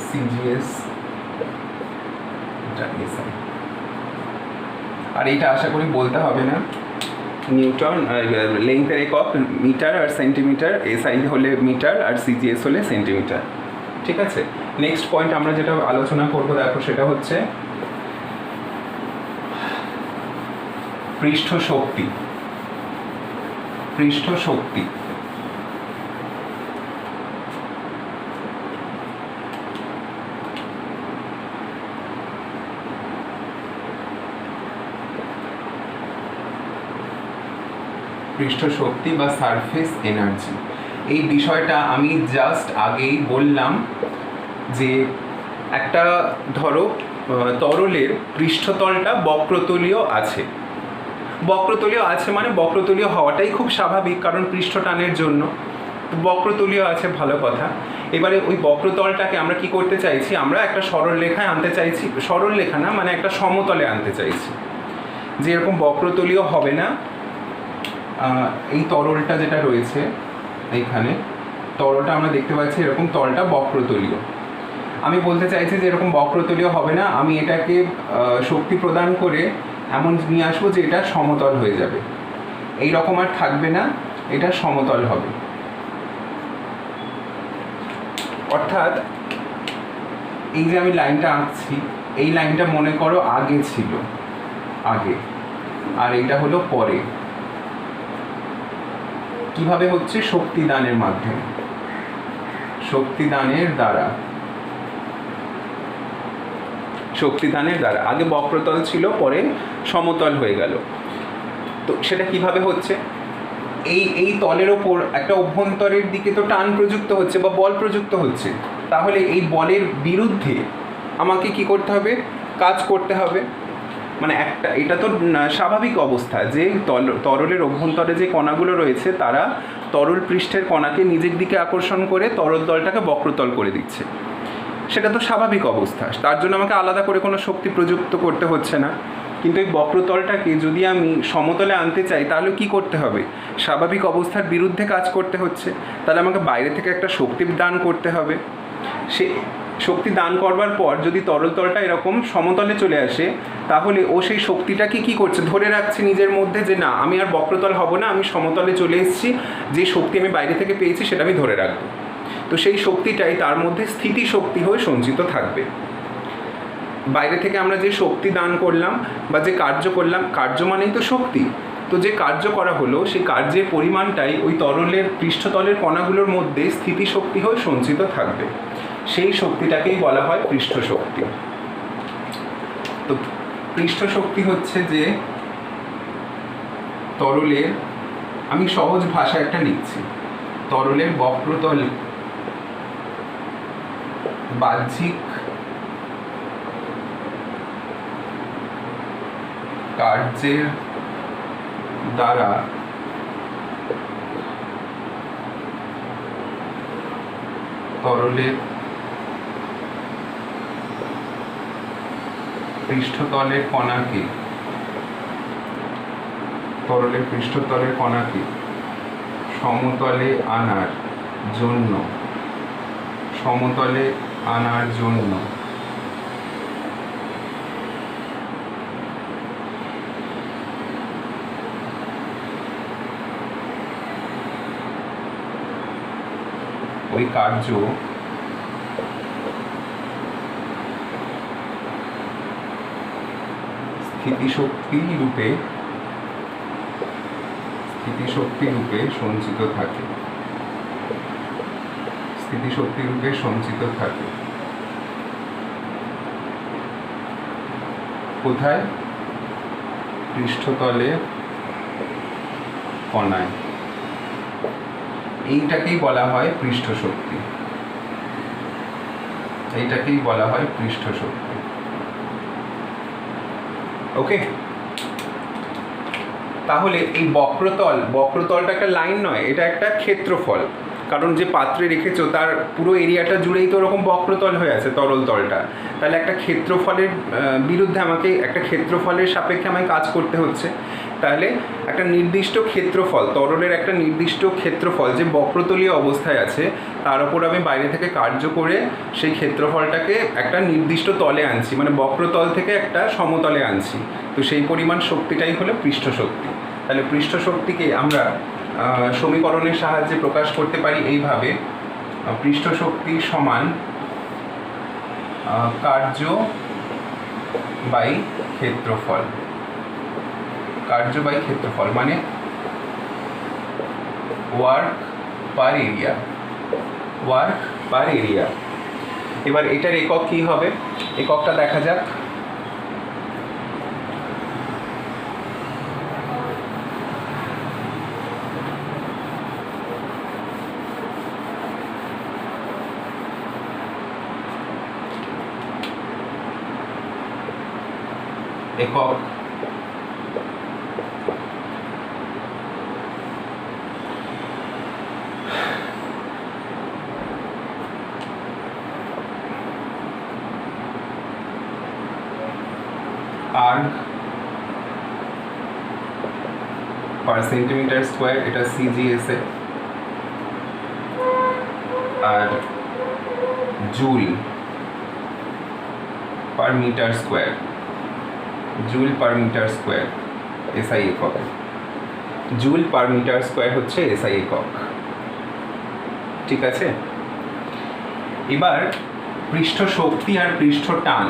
S1: সিজিএস, আর এইটা আশা করি বলতে হবে না। নিউটন লেংথের একক মিটার আর সেন্টিমিটার, এসআই হলে মিটার আর সিজিএস হলে সেন্টিমিটার। ঠিক আছে, নেক্সট পয়েন্ট আমরা যেটা আলোচনা করব দেখো সেটা হচ্ছে পৃষ্ঠ শক্তি। পৃষ্ঠ শক্তি পৃষ্ঠ শক্তি বা সারফেস এনার্জি, এই বিষয়টা আমি জাস্ট আগেই বললাম যে একটা ধরো তরলের পৃষ্ঠতলটা বক্রতলীয় আছে। বক্রতলীয় আছে মানে বক্রতলীয় হওয়াটাই খুব স্বাভাবিক, কারণ পৃষ্ঠটানের জন্য বক্রতলীয় আছে, ভালো কথা। এবারে ওই বক্রতলটাকে আমরা কি করতে চাইছি? আমরা একটা সরল রেখায় আনতে চাইছি, সরল রেখা না, মানে একটা সমতলে আনতে চাইছি, যে এরকম বক্রতলীয় হবে না। এই তরলটা যেটা রয়েছে এইখানে, তরলটা আমরা দেখতে পাচ্ছি এরকম তলটা বক্রতলীয়। আমি বলতে চাইছি যে এরকম বক্রতলীয় হবে না, আমি এটাকে শক্তি প্রদান করে এমন নিয়ে আসবো যে এটা সমতল হয়ে যাবে, এই রকম আর থাকবে না, এটা সমতল হবে। অর্থাৎ এই যে আমি লাইনটা আঁকছি, এই লাইনটা মনে করো আগে ছিল, আগে, আর এইটা হলো পরে। কিভাবে হচ্ছে? শক্তিদানের মাধ্যমে, শক্তিদানের দ্বারা, শক্তিদানের দ্বারা। আগে বক্রতল ছিল, পরে সমতল হয়ে গেল। তো সেটা কিভাবে হচ্ছে? এই তলের ওপর একটা অভ্যন্তরের দিকে তো টান প্রযুক্ত হচ্ছে বা বল প্রযুক্ত হচ্ছে, তাহলে এই বলের বিরুদ্ধে আমাকে কি করতে হবে? কাজ করতে হবে। মানে একটা, এটা তো স্বাভাবিক অবস্থা যে তরলের অভ্যন্তরে যে কণাগুলো রয়েছে তারা তরল পৃষ্ঠের কণাকে নিজের দিকে আকর্ষণ করে তরল তলটাকে বক্রতল করে দিচ্ছে, সেটা তো স্বাভাবিক অবস্থা। তার জন্য আমাকে আলাদা করে কোনো শক্তি প্রযুক্ত করতে হচ্ছে না। কিন্তু এই বক্রতলটাকে যদি আমি সমতলে আনতে চাই তাহলে কি করতে হবে? স্বাভাবিক অবস্থার বিরুদ্ধে কাজ করতে হচ্ছে, তাহলে আমাকে বাইরে থেকে একটা শক্তি দান করতে হবে। সে শক্তি দান করবার পর যদি তরল তলটা এরকম সমতলে চলে আসে, তাহলে ও সেই শক্তিটাকে কি করছে? ধরে রাখছে নিজের মধ্যে যে না, আমি আর বক্রতল হব না, আমি সমতলে চলে এসেছি, যে শক্তি আমি বাইরে থেকে পেয়েছি সেটা আমি ধরে রাখবো। তো সেই শক্তিটাই তার মধ্যে স্থিতি শক্তি হয়ে সঞ্চিত থাকবে। বাইরে থেকে আমরা যে শক্তি দান করলাম বা যে কার্য করলাম, কার্য মানেই তো শক্তি, তো যে কার্য করা হলো সেই কার্যের পরিমাণটাই ওই তরলের পৃষ্ঠতলের কণাগুলোর মধ্যে স্থিতিশক্তি হয়ে সঞ্চিত থাকবে, সেই শক্তিটাকেই বলা হয় পৃষ্ঠশক্তি। তো পৃষ্ঠশক্তি হচ্ছে যে তরলের, আমি সহজ ভাষা একটা লিখছি, তরলের বক্রতল বাহ্যিক কার্যের দ্বারা তরলের পৃষ্ঠতলের কণাকে সমতলে আনার জন্য ওই কার্য স্থিতিশক্তি রূপে সঞ্চিত থাকে। কোথায়? পৃষ্ঠতলে কণায়। এইটাকেই বলা হয় পৃষ্ঠশক্তি। ওকে, তাহলে এই বক্রতলটা একটা লাইন নয়, এটা একটা ক্ষেত্রফল। কারণ যে পাত্রে রেখেছো তার পুরো এরিয়াটা জুড়েই তো ওরকম বক্রতল হয়ে আছে তরল তলটা, তাহলে একটা ক্ষেত্রফলের বিরুদ্ধে আমাকে, একটা ক্ষেত্রফলের সাপেক্ষে আমায় কাজ করতে হচ্ছে। তাহলে একটা নির্দিষ্ট ক্ষেত্রফল, তরলের একটা নির্দিষ্ট ক্ষেত্রফল যে বক্রতলীয় অবস্থায় আছে, তার উপর আমি বাইরে থেকে কার্য করে সেই ক্ষেত্রফলটাকে একটা নির্দিষ্ট তলে আনছি, মানে বক্রতল থেকে একটা সমতলে আনছি। তো সেই পরিমাণ শক্তিটাই হলো পৃষ্ঠশক্তি। তাহলে পৃষ্ঠশক্তিকে আমরা সমীকরণের সাহায্যে প্রকাশ করতে পারি এইভাবে, পৃষ্ঠশক্তি সমান কার্য বাই ক্ষেত্রফল। মানে ওয়ার্ক পার এরিয়া। এবার এটার একক কি হবে, এককটা দেখা যাক। একক আর্গ পার সেন্টিমিটার স্কোয়ার, এটা সিজিএসএ। আর joule per metre square, SI একক। জুল পার মিটার স্কোয়ার হচ্ছে এসআই একক, ঠিক আছে। এবার পৃষ্ঠ শক্তি আর পৃষ্ঠ টান,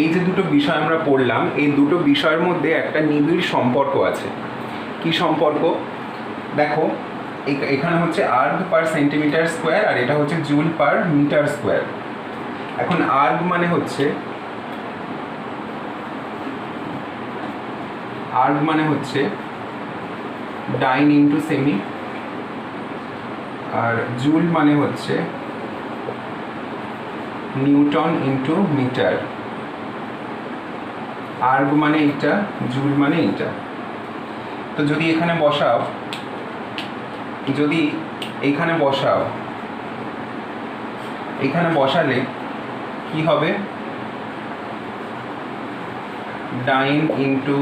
S1: এই যে দুটো বিষয় আমরা পড়লাম, এই দুটো বিষয়ের মধ্যে একটা নিবিড় সম্পর্ক আছে। কি সম্পর্ক? দেখো, এখানে হচ্ছে আর্গ পার সেন্টিমিটার স্কোয়ার আর এটা হচ্ছে জুল পার মিটার স্কোয়ার। এখন আর্গ মানে হচ্ছে ডাইন ইন্টু সেমি, আর জুল মানে হচ্ছে নিউটন ইন্টু মিটার। আর্গ মানে এটা, জুল মানে এটা। তো যদি এখানে বসাও, এখানে বসালে কি হবে? ডাইন ইন্টু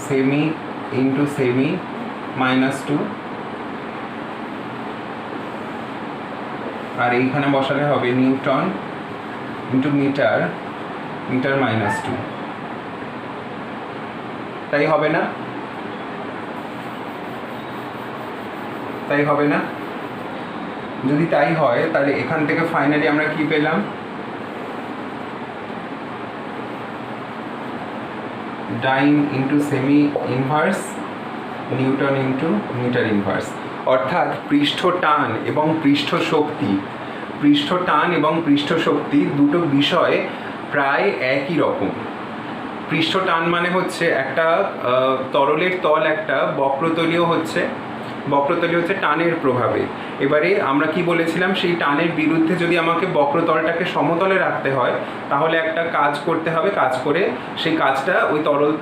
S1: সেমি -2, আর এইখানে বসালে হবে নিউটন ইন্টু মিটার -2। তাই হবে না? যদি তাই হয় তাহলে এখান থেকে ফাইনালি আমরা কি পেলাম? Dyne into semi inverse newton into metre inverse. অর্থাৎ পৃষ্ঠ টান এবং পৃষ্ঠ শক্তি, পৃষ্ঠ টান এবং পৃষ্ঠ শক্তি দুটো বিষয় প্রায় একই রকম। পৃষ্ঠ টান মানে হচ্ছে একটা তরলের তল একটা বক্রতলীয় হচ্ছে টানের প্রভাবে। এবারে আমরা কি বলেছিলাম, সেই টানের বিরুদ্ধে যদি আমাকে বক্রতলটাকে সমতলে রাখতে হয় তাহলে একটা কাজ করতে হবে, কাজ করে সেই কাজটা ওই তরল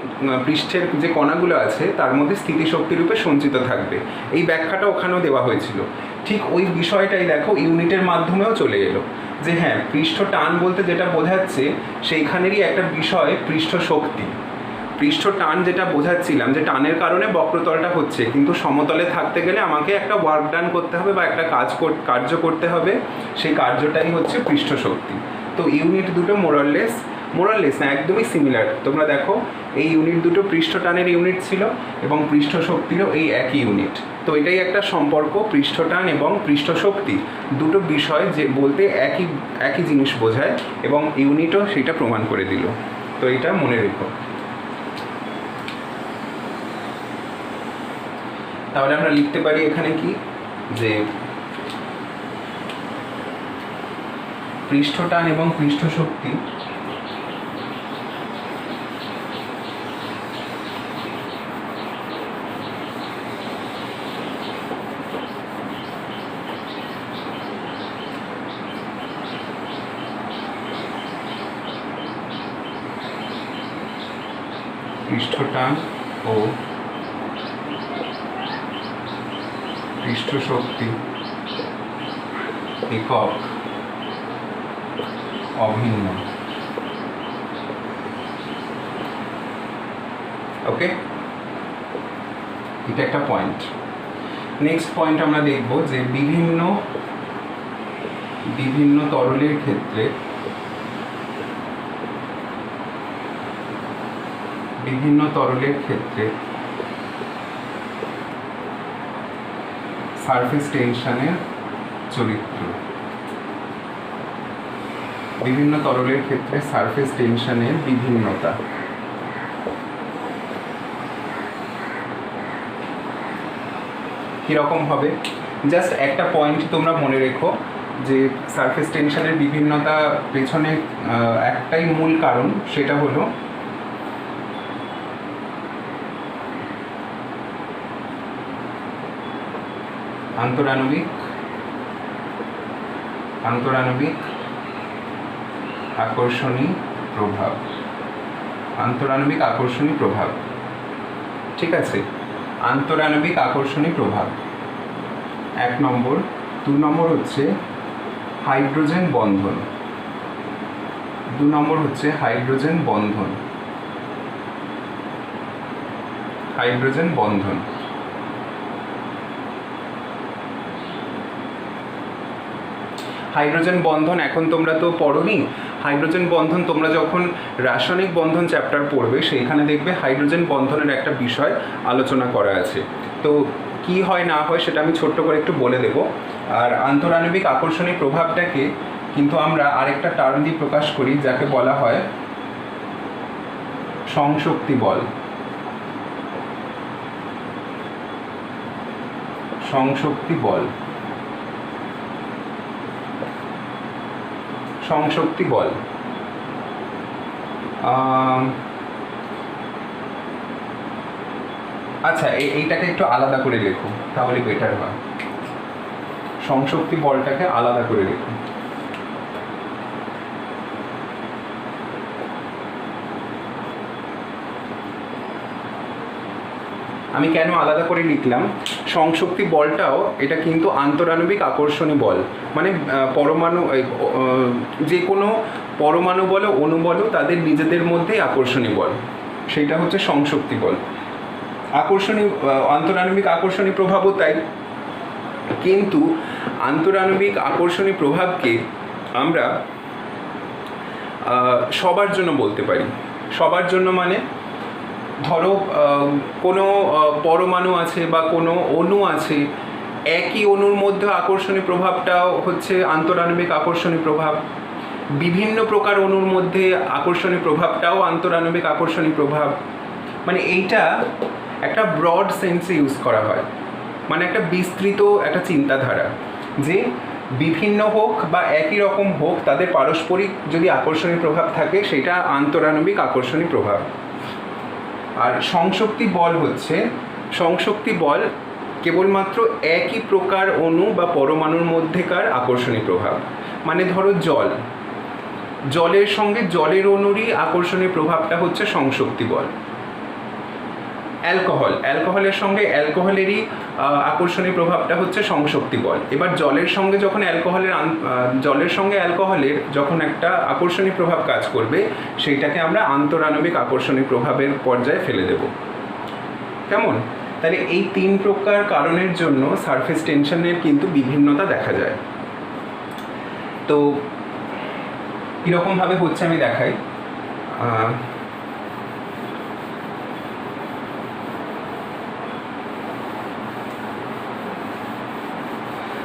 S1: পৃষ্ঠের যে কণাগুলো আছে তার মধ্যে স্থিতিশক্তিরূপে সঞ্চিত থাকবে। এই ব্যাখ্যাটা ওখানেও দেওয়া হয়েছিল। ঠিক ওই বিষয়টাই দেখো ইউনিটের মাধ্যমেও চলে এলো, যে হ্যাঁ পৃষ্ঠ টান বলতে যেটা বোঝাচ্ছে সেইখানেরই একটা বিষয় পৃষ্ঠ শক্তি। পৃষ্ঠ টান যেটা বোঝাচ্ছিলাম যে টানের কারণে বক্রতলটা হচ্ছে, কিন্তু সমতলে থাকতে গেলে আমাকে একটা ওয়ার্ক ডান করতে হবে বা একটা কার্য করতে হবে, সেই কার্যটাই হচ্ছে পৃষ্ঠ শক্তি। তো ইউনিট দুটো মোরাললেস না, একদমই সিমিলার। তোমরা দেখো এই ইউনিট দুটো পৃষ্ঠ টানের ইউনিট ছিল এবং পৃষ্ঠ শক্তিরও এই একই ইউনিট। তো এটাই একটা সম্পর্ক, পৃষ্ঠ টান এবং পৃষ্ঠ শক্তি দুটো বিষয় যে বলতে একই জিনিস বোঝায়, এবং ইউনিটও সেটা প্রমাণ করে দিল। তো এটা মনে রেখো। তাহলে আমরা লিখতে পারি এখানে কি, যে পৃষ্ঠ টান এবং পৃষ্ঠ শক্তি পৃষ্ঠ টান ও পৃষ্ঠ শক্তি একক অভিন্ন। ওকে, এটা একটা পয়েন্ট। নেক্সট পয়েন্ট আমরা দেখব যে বিভিন্ন তরলের ক্ষেত্রে সারফেস টেনশনের চরিত্র। বিভিন্ন তরলের ক্ষেত্রে সারফেস টেনশনের বিভিন্নতা। কীরকম হবে, জাস্ট একটা পয়েন্ট তোমরা মনে রেখো, যে সারফেস টেনশনের বিভিন্নতা পেছনে একটাই মূল কারণ, সেটা হলো আন্তরাণবিক আকর্ষণী প্রভাব। ঠিক আছে, আন্তরাণবিক আকর্ষণী প্রভাব 1 নম্বর। 2 নম্বর হচ্ছে হাইড্রোজেন বন্ধন। হাইড্রোজেন বন্ধন। হাইড্রোজেন বন্ধন এখন তোমরা তো পড়োনি। হাইড্রোজেন বন্ধন তোমরা যখন রাসায়নিক বন্ধন চ্যাপ্টার পড়বে সেইখানে দেখবে হাইড্রোজেন বন্ধনের একটা বিষয় আলোচনা করা আছে। তো কি হয় না হয় সেটা আমি ছোট্ট করে একটু বলে দেব। আর আন্তরাণবিক আকর্ষণী প্রভাবটাকে কিন্তু আমরা আরেকটা টার্ম দিয়ে প্রকাশ করি, যাকে বলা হয় সংশক্তি বল। সংশক্তি বল। আচ্ছা, এইটাকে একটু আলাদা করে লেখো, তাহলে বেটার হয়। সংশক্তি বলটাকে আলাদা করে লেখো। আমি কেন আলাদা করে লিখলাম, সংশক্তি বলটাও এটা কিন্তু আন্তরাণবিক আকর্ষণী বল, মানে পরমাণু, যে কোনো পরমাণু বলো অণু বলো তাদের নিজেদের মধ্যেই আকর্ষণী বল, সেইটা হচ্ছে সংশক্তি বল। আন্তরাণবিক আকর্ষণী প্রভাবও তাই, কিন্তু আন্তরাণবিক আকর্ষণী প্রভাবকে আমরা সবার জন্য বলতে পারি। সবার জন্য মানে ধরো কোনো পরমাণু আছে বা কোনো অণু আছে, একই অণুর মধ্যে আকর্ষণী প্রভাবটাও হচ্ছে আন্তরাণবিক আকর্ষণী প্রভাব। বিভিন্ন প্রকার অণুর মধ্যে আকর্ষণী প্রভাবটাও আন্তরাণবিক আকর্ষণী প্রভাব। মানে এইটা একটা ব্রড সেন্সে ইউজ করা হয়, মানে একটা বিস্তৃত একটা চিন্তাধারা যে বিভিন্ন হোক বা একই রকম হোক, তাদের পারস্পরিক যদি আকর্ষণীয় প্রভাব থাকে সেটা আন্তরাণবিক আকর্ষণী প্রভাব। আর সংশক্তি বল হচ্ছে, সংশক্তি বল কেবলমাত্র একই প্রকার অণু বা পরমাণুর মধ্যেকার আকর্ষণী প্রভাব। মানে ধরো জলের সঙ্গে জলের অণুরই আকর্ষণীয় প্রভাবটা হচ্ছে সংশক্তি বল। অ্যালকোহলের সঙ্গে অ্যালকোহলেরই আকর্ষণীয় প্রভাবটা হচ্ছে সংশক্তি বল। এবার জলের সঙ্গে অ্যালকোহলের যখন একটা আকর্ষণীয় প্রভাব কাজ করবে, সেইটাকে আমরা আন্তরাণবিক আকর্ষণীয় প্রভাবের পর্যায়ে ফেলে দেব। কেমন? তাহলে এই 3 প্রকার কারণের জন্য সারফেস টেনশনের কিন্তু বিভিন্নতা দেখা যায়। তো কীরকমভাবে হচ্ছে আমি দেখাই।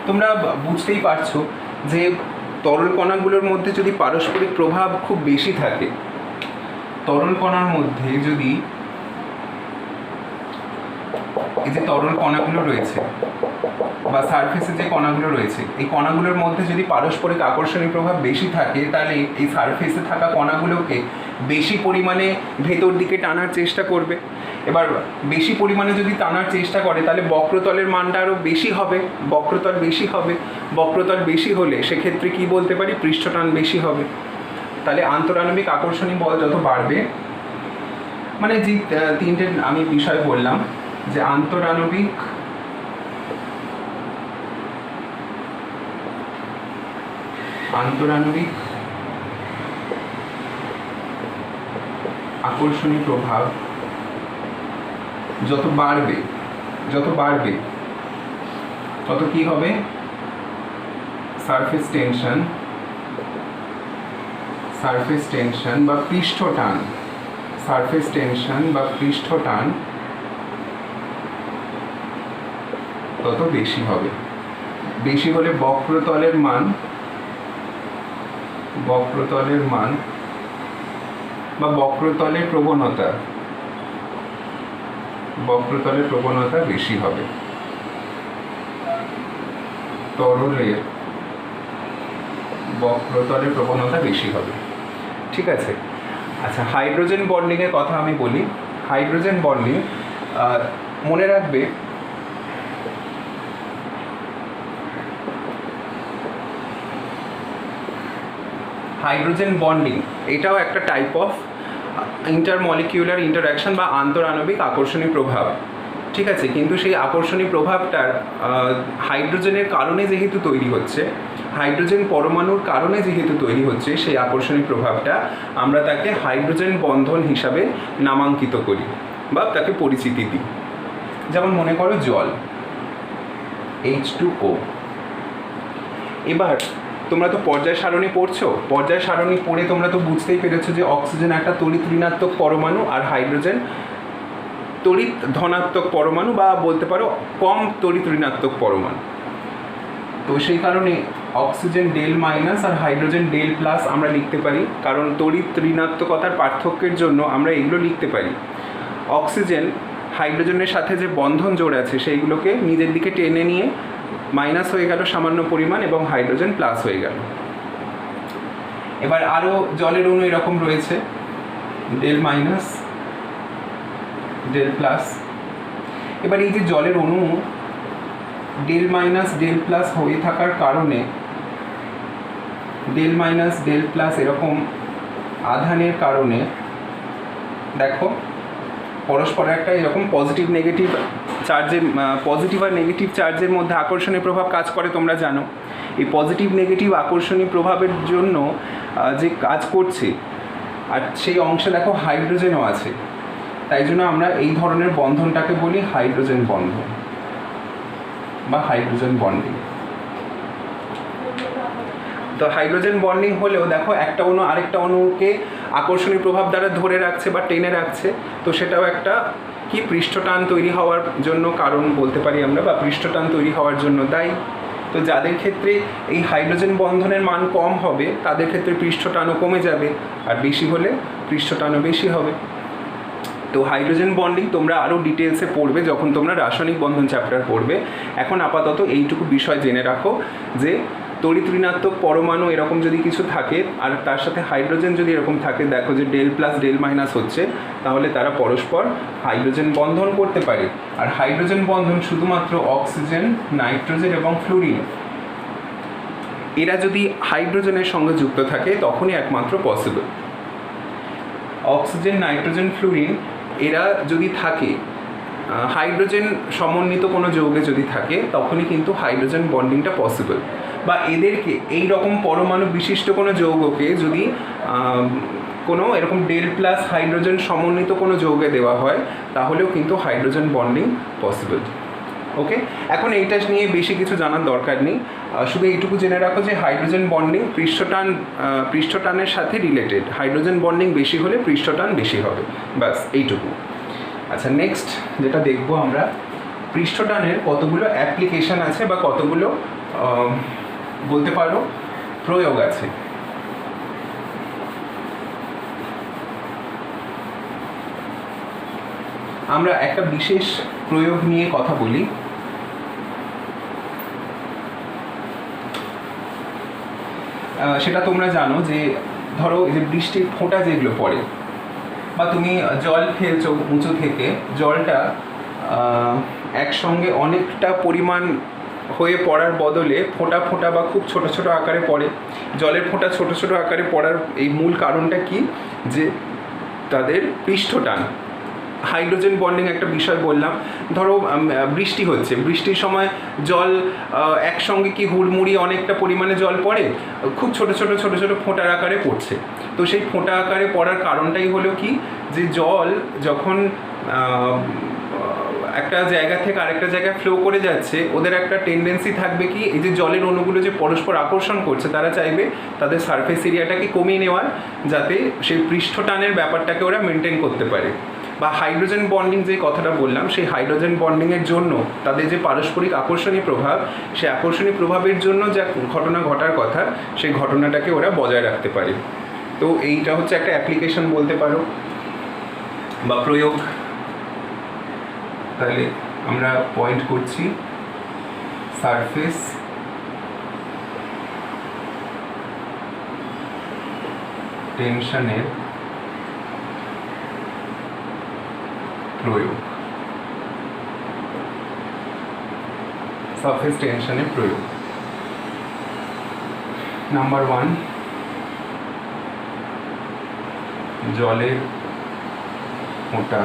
S1: তোমরা বুঝতেই পারছো যে তরল কণাগুলোর মধ্যে যদি পারস্পরিক প্রভাব খুব বেশি থাকে, তরল কণার মধ্যে যদি এই যে তরল কণাগুলো রয়েছে বা সারফেসে যে কণাগুলো রয়েছে, এই কণাগুলোর মধ্যে যদি পারস্পরিক আকর্ষণীয় প্রভাব বেশি থাকে, তাহলে এই সারফেসে থাকা কণাগুলোকে বেশি পরিমাণে ভেতর দিকে টানার চেষ্টা করবে। এবার বেশি পরিমাণে যদি টানার চেষ্টা করে, তাহলে বক্রতলের মানটা আরও বেশি হবে, বক্রতল বেশি হলে সেক্ষেত্রে কি বলতে পারি, পৃষ্ঠটান বেশি হবে। তাহলে আন্তরাণবিক আকর্ষণী বল যত বাড়বে, মানে যে 3টে আমি বিষয় বললাম, যে আন্তরাণবিক আকর্ষণী প্রভাব যত বাড়বে তত কি হবে, সারফেস টেনশন বা পৃষ্ঠটান তত বেশি হবে। বেশি হলে বক্রতলের মান বা বক্রতলের প্রবণতা বেশি হবে। তরলের বক্রতলের প্রবণতা বেশি হবে। ঠিক আছে। আচ্ছা, হাইড্রোজেন বন্ডিংয়ের কথা আমি বলি। হাইড্রোজেন বন্ডিং মনে রাখবে, হাইড্রোজেন বন্ডিং এটাও একটা টাইপ অফ ইন্টারমলিকিউলার ইন্টারঅ্যাকশন বা আন্তরাণবিক আকর্ষণী প্রভাব। ঠিক আছে, কিন্তু সেই আকর্ষণী প্রভাবটার হাইড্রোজেনের কারণে যেহেতু তৈরি হচ্ছে, হাইড্রোজেন পরমাণুর কারণে যেহেতু তৈরি হচ্ছে, সেই আকর্ষণী প্রভাবটা আমরা তাকে হাইড্রোজেন বন্ধন হিসাবে নামাঙ্কিত করি বা তাকে পরিচিতি দিই। যেমন মনে করো জল, H2O। এবার তোমরা তো পর্যায় সারণী পড়ছো, পর্যায় সারণী পড়ে তোমরা তো বুঝতেই পেরেছো যে অক্সিজেন একটা তড়িৎ ঋণাত্মক পরমাণু আর হাইড্রোজেন তড়িৎ ধনাত্মক পরমাণু বা বলতে পারো কম তড়িৎ ঋণাত্মক পরমাণু। তো সেই কারণে অক্সিজেন ডেল মাইনাস আর হাইড্রোজেন ডেল প্লাস আমরা লিখতে পারি, কারণ তড়িৎ ঋণাত্মকতার পার্থক্যের জন্য আমরা এগুলো লিখতে পারি। অক্সিজেন হাইড্রোজেনের সাথে যে বন্ধন জোড় আছে সেইগুলোকে নিজের দিকে টেনে নিয়ে মাইনাস হয়ে গেল সামান্য পরিমাণ এবং হাইড্রোজেন প্লাস হয়ে গেল। এবার আরও জলের অণু এরকম রয়েছে, ডেল মাইনাস ডেল প্লাস। এবার এই যে জলের অণু ডেল মাইনাস ডেল প্লাস হয়ে থাকার কারণে, ডেল মাইনাস ডেল প্লাস এরকম আধানের কারণে দেখো পরস্পর একটা এরকম পজিটিভ নেগেটিভ চার্জের, পজিটিভ আর নেগেটিভ চার্জের মধ্যে আকর্ষণীয় প্রভাব কাজ করে তোমরা জানো। এই পজিটিভ নেগেটিভ আকর্ষণীয় প্রভাবের জন্য যে কাজ করছে, আর সেই অংশে দেখো হাইড্রোজেনও আছে, তাই জন্য আমরা এই ধরনের বন্ধনটাকে বলি হাইড্রোজেন বন্ধন বা হাইড্রোজেন বন্ডিং। তো হাইড্রোজেন বন্ডিং হলেও দেখো একটা অণু আরেকটা অণুকে আকর্ষণীয় প্রভাব দ্বারা ধরে রাখছে বা টেনে রাখছে, তো সেটাও একটা কি পৃষ্ঠটান তৈরি হওয়ার জন্য কারণ বলতে পারি আমরা, বা পৃষ্ঠটান তৈরি হওয়ার জন্য দায়ী। তো যাদের ক্ষেত্রে এই হাইড্রোজেন বন্ধনের মান কম হবে তাদের ক্ষেত্রে পৃষ্ঠটানও কমে যাবে, আর বেশি হলে পৃষ্ঠটানও বেশি হবে। তো হাইড্রোজেন বন্ডিং তোমরা আরও ডিটেলসে পড়বে যখন তোমরা রাসায়নিক বন্ধন চ্যাপ্টার পড়বে। এখন আপাতত এইটুকু বিষয় জেনে রাখো যে তড়িৎ ঋণাত্মক পরমাণু এরকম যদি কিছু থাকে আর তার সাথে হাইড্রোজেন যদি এরকম থাকে, দেখো যে ডেল প্লাস ডেল মাইনাস হচ্ছে, তাহলে তারা পরস্পর হাইড্রোজেন বন্ধন করতে পারে। আর হাইড্রোজেন বন্ধন শুধুমাত্র অক্সিজেন, নাইট্রোজেন এবং ফ্লুরিন এরা যদি হাইড্রোজেনের সঙ্গে যুক্ত থাকে তখনই একমাত্র পসিবল। অক্সিজেন, নাইট্রোজেন, ফ্লুরিন এরা যদি থাকে, হাইড্রোজেন সমন্বিত কোনো যৌগে যদি থাকে, তখনই কিন্তু হাইড্রোজেন বন্ডিংটা পসিবল। বা এদেরকে এই রকম পরমাণু বিশিষ্ট কোনো যৌগকে যদি কোনো এরকম ডেল প্লাস হাইড্রোজেন সমন্বিত কোনো যৌগে দেওয়া হয়, তাহলেও কিন্তু হাইড্রোজেন বন্ডিং পসিবল। ওকে, এখন এইটা নিয়ে বেশি কিছু জানার দরকার নেই, শুধু এইটুকু জেনে রাখো যে হাইড্রোজেন বন্ডিং পৃষ্ঠটানের সাথে রিলেটেড। হাইড্রোজেন বন্ডিং বেশি হলে পৃষ্ঠটান বেশি হবে, ব্যাস এইটুকু। আচ্ছা, নেক্সট যেটা দেখবো আমরা, পৃষ্ঠটানের কতগুলো অ্যাপ্লিকেশান আছে বা কতগুলো বলতে পারো প্রয়োগ আছে। আমরা একটা বিশেষ প্রয়োগ নিয়ে কথা বলি। সেটা তোমরা জানো যে ধরো এই যে বৃষ্টির ফোঁটা যেগুলো পড়ে, বা তুমি জল ফেলছো উঁচু থেকে, জলটা একসঙ্গে অনেকটা পরিমাণ হয়ে পড়ার বদলে ফোঁটা ফোঁটা বা খুব ছোট ছোট আকারে পড়ে। জলের ফোঁটা ছোট ছোট আকারে পড়ার এই মূল কারণটা কি, যে তাদের পৃষ্ঠটান। হাইড্রোজেন বন্ডিং একটা বিষয় বললাম, ধরো বৃষ্টি হচ্ছে, বৃষ্টির সময় জল একসঙ্গে কি হুড়মুড়ি অনেকটা পরিমাণে জল পড়ে, খুব ছোট ছোট ছোট ছোট ফোঁটার আকারে পড়ছে। তো সেই ফোঁটা আকারে পড়ার কারণটাই হলো কি, যে জল যখন একটা জায়গা থেকে আরেকটা জায়গায় ফ্লো করে যাচ্ছে, ওদের একটা টেন্ডেন্সি থাকবে কি, এই যে জলের অণুগুলো যে পরস্পর আকর্ষণ করছে, তারা চাইবে তাদের সারফেস এরিয়াটাকে কমিয়ে নেওয়ার, যাতে সেই পৃষ্ঠটানের ব্যাপারটাকে ওরা মেনটেন করতে পারে। বা হাইড্রোজেন বন্ডিং যে কথাটা বললাম, সেই হাইড্রোজেন বন্ডিংয়ের জন্য তাদের যে পারস্পরিক আকর্ষণী প্রভাব, সেই আকর্ষণী প্রভাবের জন্য যা ঘটনা ঘটার কথা, সেই ঘটনাটাকে ওরা বজায় রাখতে পারে। তো এইটা হচ্ছে একটা অ্যাপ্লিকেশন বলতে পারো বা প্রয়োগ। তাহলে আমরা পয়েন্ট করছি সারফেস টেনশনের প্রয়োগ। সারফেস টেনশনের প্রয়োগ নাম্বার 1, জলের ফোঁটা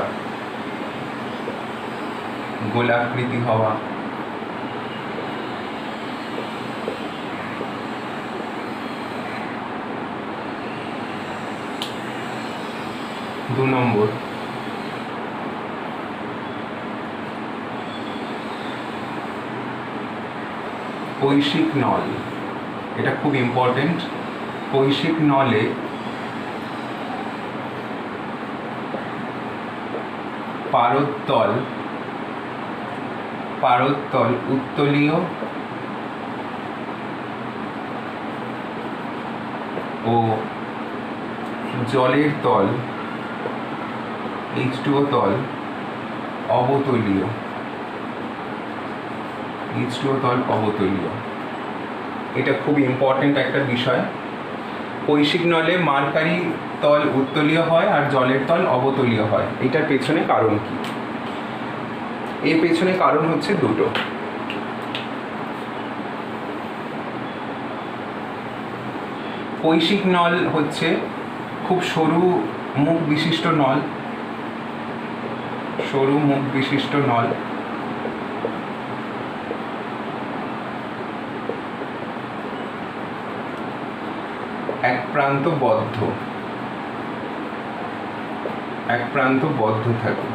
S1: গোলাকৃতি হওয়া। 2 নম্বর, কৈশিক নল। এটা খুব ইম্পর্টেন্ট। কৈশিক নলে পারদতল উত্তলীয় ও জলের তল H2O তল অবতলীয়। H2O তল অবতলীয়, এটা খুব ইম্পর্টেন্ট একটা বিষয়। কৈশিক নলে মার্কারি তল উত্তলীয় হয় আর জলের তল অবতলীয় হয়। এটার পেছনে কারণ কি? এর পেছনে কারণ হচ্ছে দুটো। কৈশিক নল হচ্ছে খুব সরু মুখ বিশিষ্ট নল, এক প্রান্ত বদ্ধ থাকে।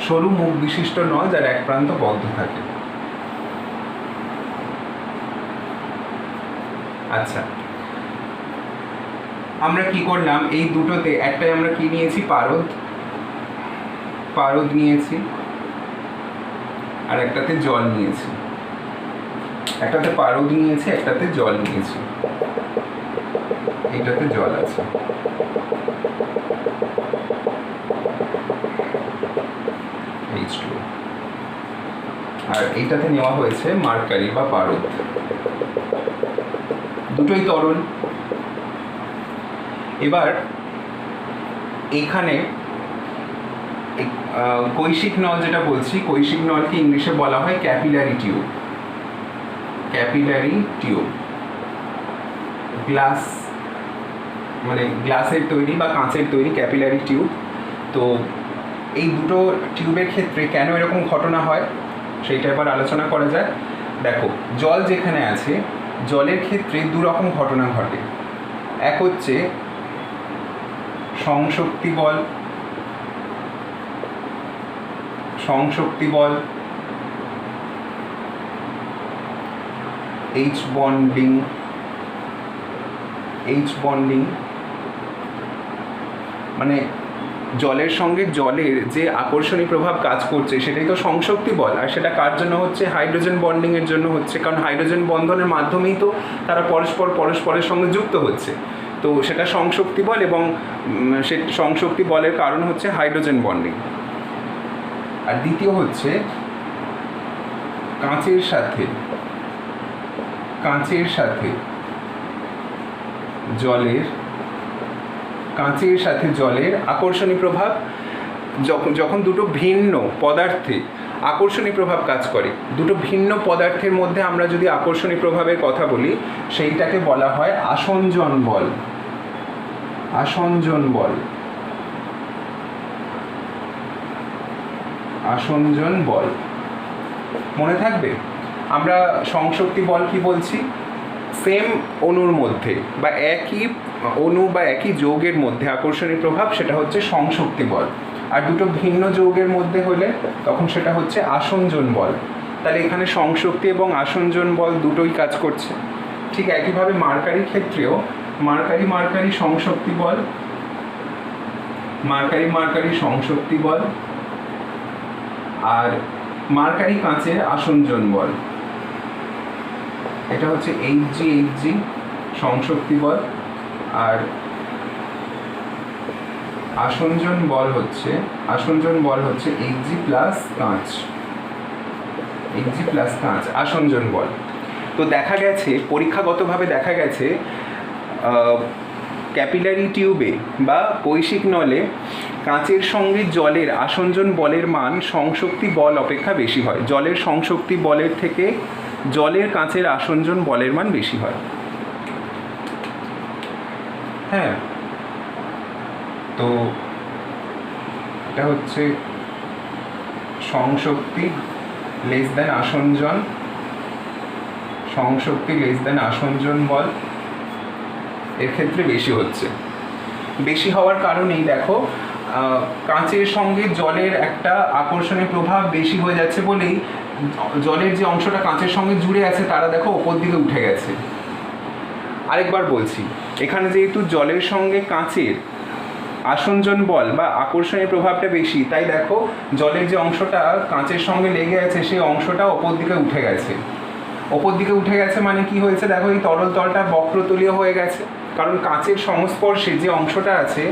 S1: সরু মুখ বিশিষ্ট নল যার এক প্রান্ত বদ্ধ থাকে। আচ্ছা, আমরা কি করলাম, এই দুটোতে একটাই আমরা কি নিয়েছি, পারদ নিয়েছি, আর একটাতে জল নিয়েছি। একটাতে পারদ নিয়েছি, একটাতে জল নিয়েছি। এইটাতে জল আছে। আর এইটাতে নেওয়া হয়েছে মার্কারি বা পারদ। দুটোই তরল। এবার এখানে কৈশিক নল যেটা বলছি, কৈশিক নলকে ইংলিশে বলা হয় capillary tube. Capillary tube glass, মানে গ্লাসের তৈরি বা কাঁচের তৈরি ক্যাপিলারি টিউব। তো এই দুটো টিউবের ক্ষেত্রে কেন এরকম ঘটনা হয় সেইটা এবার আলোচনা করা যায়। দেখো, জল যেখানে আছে, জলের ক্ষেত্রে দু রকম ঘটনা ঘটে। এক হচ্ছে সংশক্তি বল, সংশক্তি বল, এইচ বন্ডিং, এইচ বন্ডিং মানে জলের সঙ্গে জলের যে আকর্ষণী প্রভাব কাজ করছে সেটাই তো সংশক্তি বল। আর সেটা কার জন্য হচ্ছে? হাইড্রোজেন বন্ডিংয়ের জন্য হচ্ছে, কারণ হাইড্রোজেন বন্ধনের মাধ্যমেই তো তারা পরস্পরের সঙ্গে যুক্ত হচ্ছে। তো সেটা সংশক্তি বল, এবং সে সংশক্তি বলের কারণ হচ্ছে হাইড্রোজেন বন্ডিং। আর দ্বিতীয় হচ্ছে কাঁচের সাথে জলের আকর্ষণী প্রভাব। যখন দুটো ভিন্ন পদার্থে আকর্ষণী প্রভাব কাজ করে, দুটো ভিন্ন পদার্থের মধ্যে আমরা যদি আকর্ষণী প্রভাবের কথা বলি, সেইটাকে বলা হয় আসঞ্জন বল। আসঞ্জন বল, আসঞ্জন বল মনে থাকবে। আমরা সংশক্তি বল কি বলছি? সেম অণুর মধ্যে বা একই অণু বা একই যৌগের মধ্যে আকর্ষণী প্রভাব, সেটা হচ্ছে সংশক্তি বল। আর দুটো ভিন্ন যৌগের মধ্যে হলে তখন সেটা হচ্ছে আসঞ্জন বল। তাহলে এখানে সংশক্তি এবং আসঞ্জন বল দুটোই কাজ করছে। ঠিক একইভাবে মার্কারির ক্ষেত্রেও মার্কারি সংশক্তি বল, মার্কারি সংশক্তি বল, আর মার্কারি কাঁচের আসঞ্জন বল। এটা হচ্ছে Hg সংশক্তি বল, আর আসঞ্জন বল হচ্ছে Hg প্লাস কাঁচ, আসঞ্জন বল। তো দেখা গেছে, পরীক্ষাগতভাবে দেখা গেছে ক্যাপিলারি টিউবে বা কৈশিক নলে কাঁচের সঙ্গে জলের আসঞ্জন বলের মান সংশক্তি বল অপেক্ষা বেশি হয়। জলের সংশক্তি বলের থেকে জলের কাঁচের আসঞ্জন বলের মান বেশি হয়। হ্যাঁ, তো এটা হচ্ছে সংশক্তি লেস দেন আসঞ্জন, সংশক্তি লেস দেন আসঞ্জন বল এর ক্ষেত্রে বেশি হচ্ছে। বেশি হওয়ার কারণেই দেখো, কাঁচের সঙ্গে জলের একটা আকর্ষণী প্রভাব বেশি হয়ে যাচ্ছে বলেই জলের যে অংশটা কাঁচের সঙ্গে জুড়ে আছে তারা দেখো ওপর দিকে উঠে গেছে। আরেকবার বলছি, এখানে যেহেতু জলের সঙ্গে কাঁচের আসঞ্জন বল বা আকর্ষণী প্রভাবটা বেশি, তাই দেখো জলের যে অংশটা কাঁচের সঙ্গে লেগে আছে সেই অংশটা ওপর দিকে উঠে গেছে। ওপর দিকে উঠে গেছে মানে কি হয়েছে? দেখো, এই তরল তলটা বক্রতলীয় হয়ে গেছে, কারণ কাঁচের সংস্পর্শে যে অংশটা আছে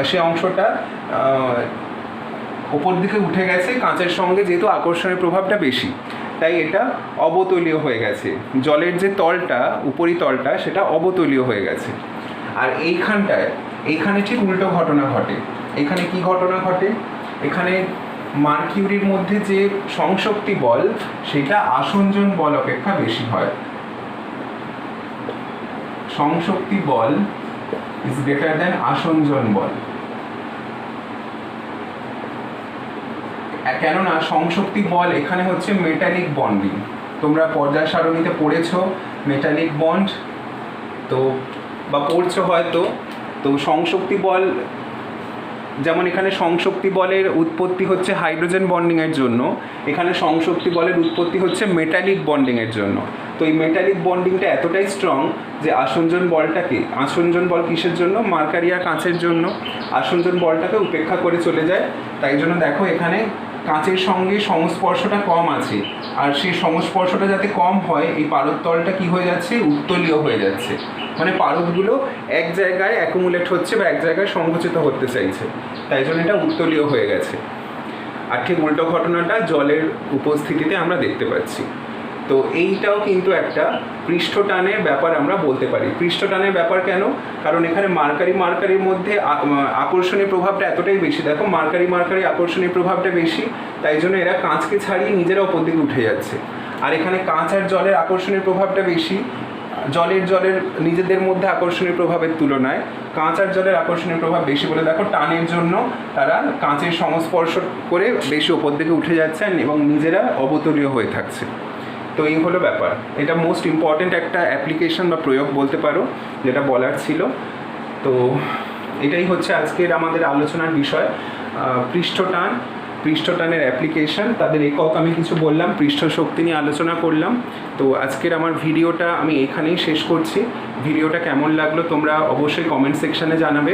S1: সে অংশটা ওপর দিকে উঠে গেছে কাঁচের সঙ্গে, যেহেতু আকর্ষণের প্রভাবটা বেশি, তাই এটা অবতলীয় হয়ে গেছে। জলের যে তলটা, উপরিতলটা, সেটা অবতলীয় হয়ে গেছে। আর এইখানে ঠিক উল্টো ঘটনা ঘটে। এখানে কি ঘটনা ঘটে? এখানে মার্কিউরির মধ্যে যে সংশক্তি বল সেটা আসঞ্জন বল অপেক্ষা বেশি হয়। সংশক্তি বল ইজ গ্রেটার দ্যান আসঞ্জন বল। কেননা সংশক্তি বল এখানে হচ্ছে মেটালিক বন্ডিং। তোমরা পর্যায় সারণীতে পড়েছো মেটালিক বন্ড, তো বা পড়ছো হয়তো। তো সংশক্তি বল, যেমন এখানে সংশক্তি বলের উৎপত্তি হচ্ছে হাইড্রোজেন বন্ডিংয়ের জন্য, এখানে সংশক্তি বলের উৎপত্তি হচ্ছে মেটালিক বন্ডিংয়ের জন্য। তো এই মেটালিক বন্ডিংটা এতটাই স্ট্রং যে আসঞ্জন বল কিসের জন্য? মার্কারি আর কাঁচের জন্য। আসঞ্জন বলটাকে উপেক্ষা করে চলে যায়। তাই জন্য দেখো, এখানে কাঁচের সঙ্গে সংস্পর্শটা কম আছে, আর সেই সংস্পর্শটা যাতে কম হয়, এই পারদতলটা কি হয়ে যাচ্ছে? উত্তলীয় হয়ে যাচ্ছে। মানে পারদগুলো এক জায়গায় অ্যাকুমুলেট হচ্ছে বা এক জায়গায় সংকুচিত হতে চাইছে, তাই জন্য এটা উত্তলীয় হয়ে গেছে। আর ঠিক উল্টো ঘটনাটা জলের উপস্থিতিতে আমরা দেখতে পাচ্ছি। তো এইটাও কিন্তু একটা পৃষ্ঠটানের ব্যাপার আমরা বলতে পারি। পৃষ্ঠটানের ব্যাপার কেন? কারণ এখানে মার্কারির মধ্যে আকর্ষণীয় প্রভাবটা এতটাই বেশি, দেখো মার্কারি আকর্ষণীয় প্রভাবটা বেশি, তাই জন্য এরা কাঁচকে ছাড়িয়ে নিজেরা ওপর দিকে উঠে যাচ্ছে। আর এখানে কাঁচ আর জলের আকর্ষণীয় প্রভাবটা বেশি, জলের নিজেদের মধ্যে আকর্ষণীয় প্রভাবের তুলনায় কাঁচ আর জলের আকর্ষণীয় প্রভাব বেশি বলে দেখো টানের জন্য তারা কাঁচের সংস্পর্শ করে বেশি ওপর দিকে উঠে যাচ্ছেন এবং নিজেরা অবতলীয় হয়ে থাকছে। তো এই হলো ব্যাপার, এটা মোস্ট ইম্পর্ট্যান্ট একটা অ্যাপ্লিকেশন বা প্রয়োগ বলতে পারো, যেটা বলার ছিল। তো এটাই হচ্ছে আজকের আমাদের আলোচনার বিষয়, পৃষ্ঠটানের অ্যাপ্লিকেশন, তাদের একক আমি কিছু বললাম, পৃষ্ঠ শক্তি নিয়ে আলোচনা করলাম। তো আজকের আমার ভিডিওটা আমি এখানেই শেষ করছি। ভিডিওটা কেমন লাগলো তোমরা অবশ্যই কমেন্ট সেকশানে জানাবে।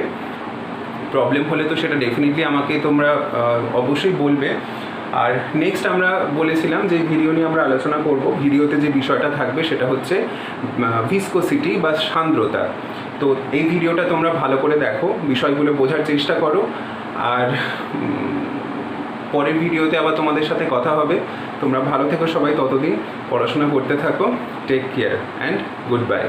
S1: প্রবলেম হলে তো সেটা ডেফিনেটলি আমাকে তোমরা অবশ্যই বলবে। আর নেক্সট আমরা বলেছিলাম যে ভিডিও নিয়ে আমরা আলোচনা করব, ভিডিওতে যে বিষয়টা থাকবে সেটা হচ্ছে ভিসকোসিটি বা সান্দ্রতা। তো এই ভিডিওটা তোমরা ভালো করে দেখো, বিষয়গুলো বোঝার চেষ্টা করো। আর পরের ভিডিওতে আবার তোমাদের সাথে কথা হবে। তোমরা ভালো থেকো সবাই, ততদিন পড়াশোনা করতে থাকো। Take care and good bye.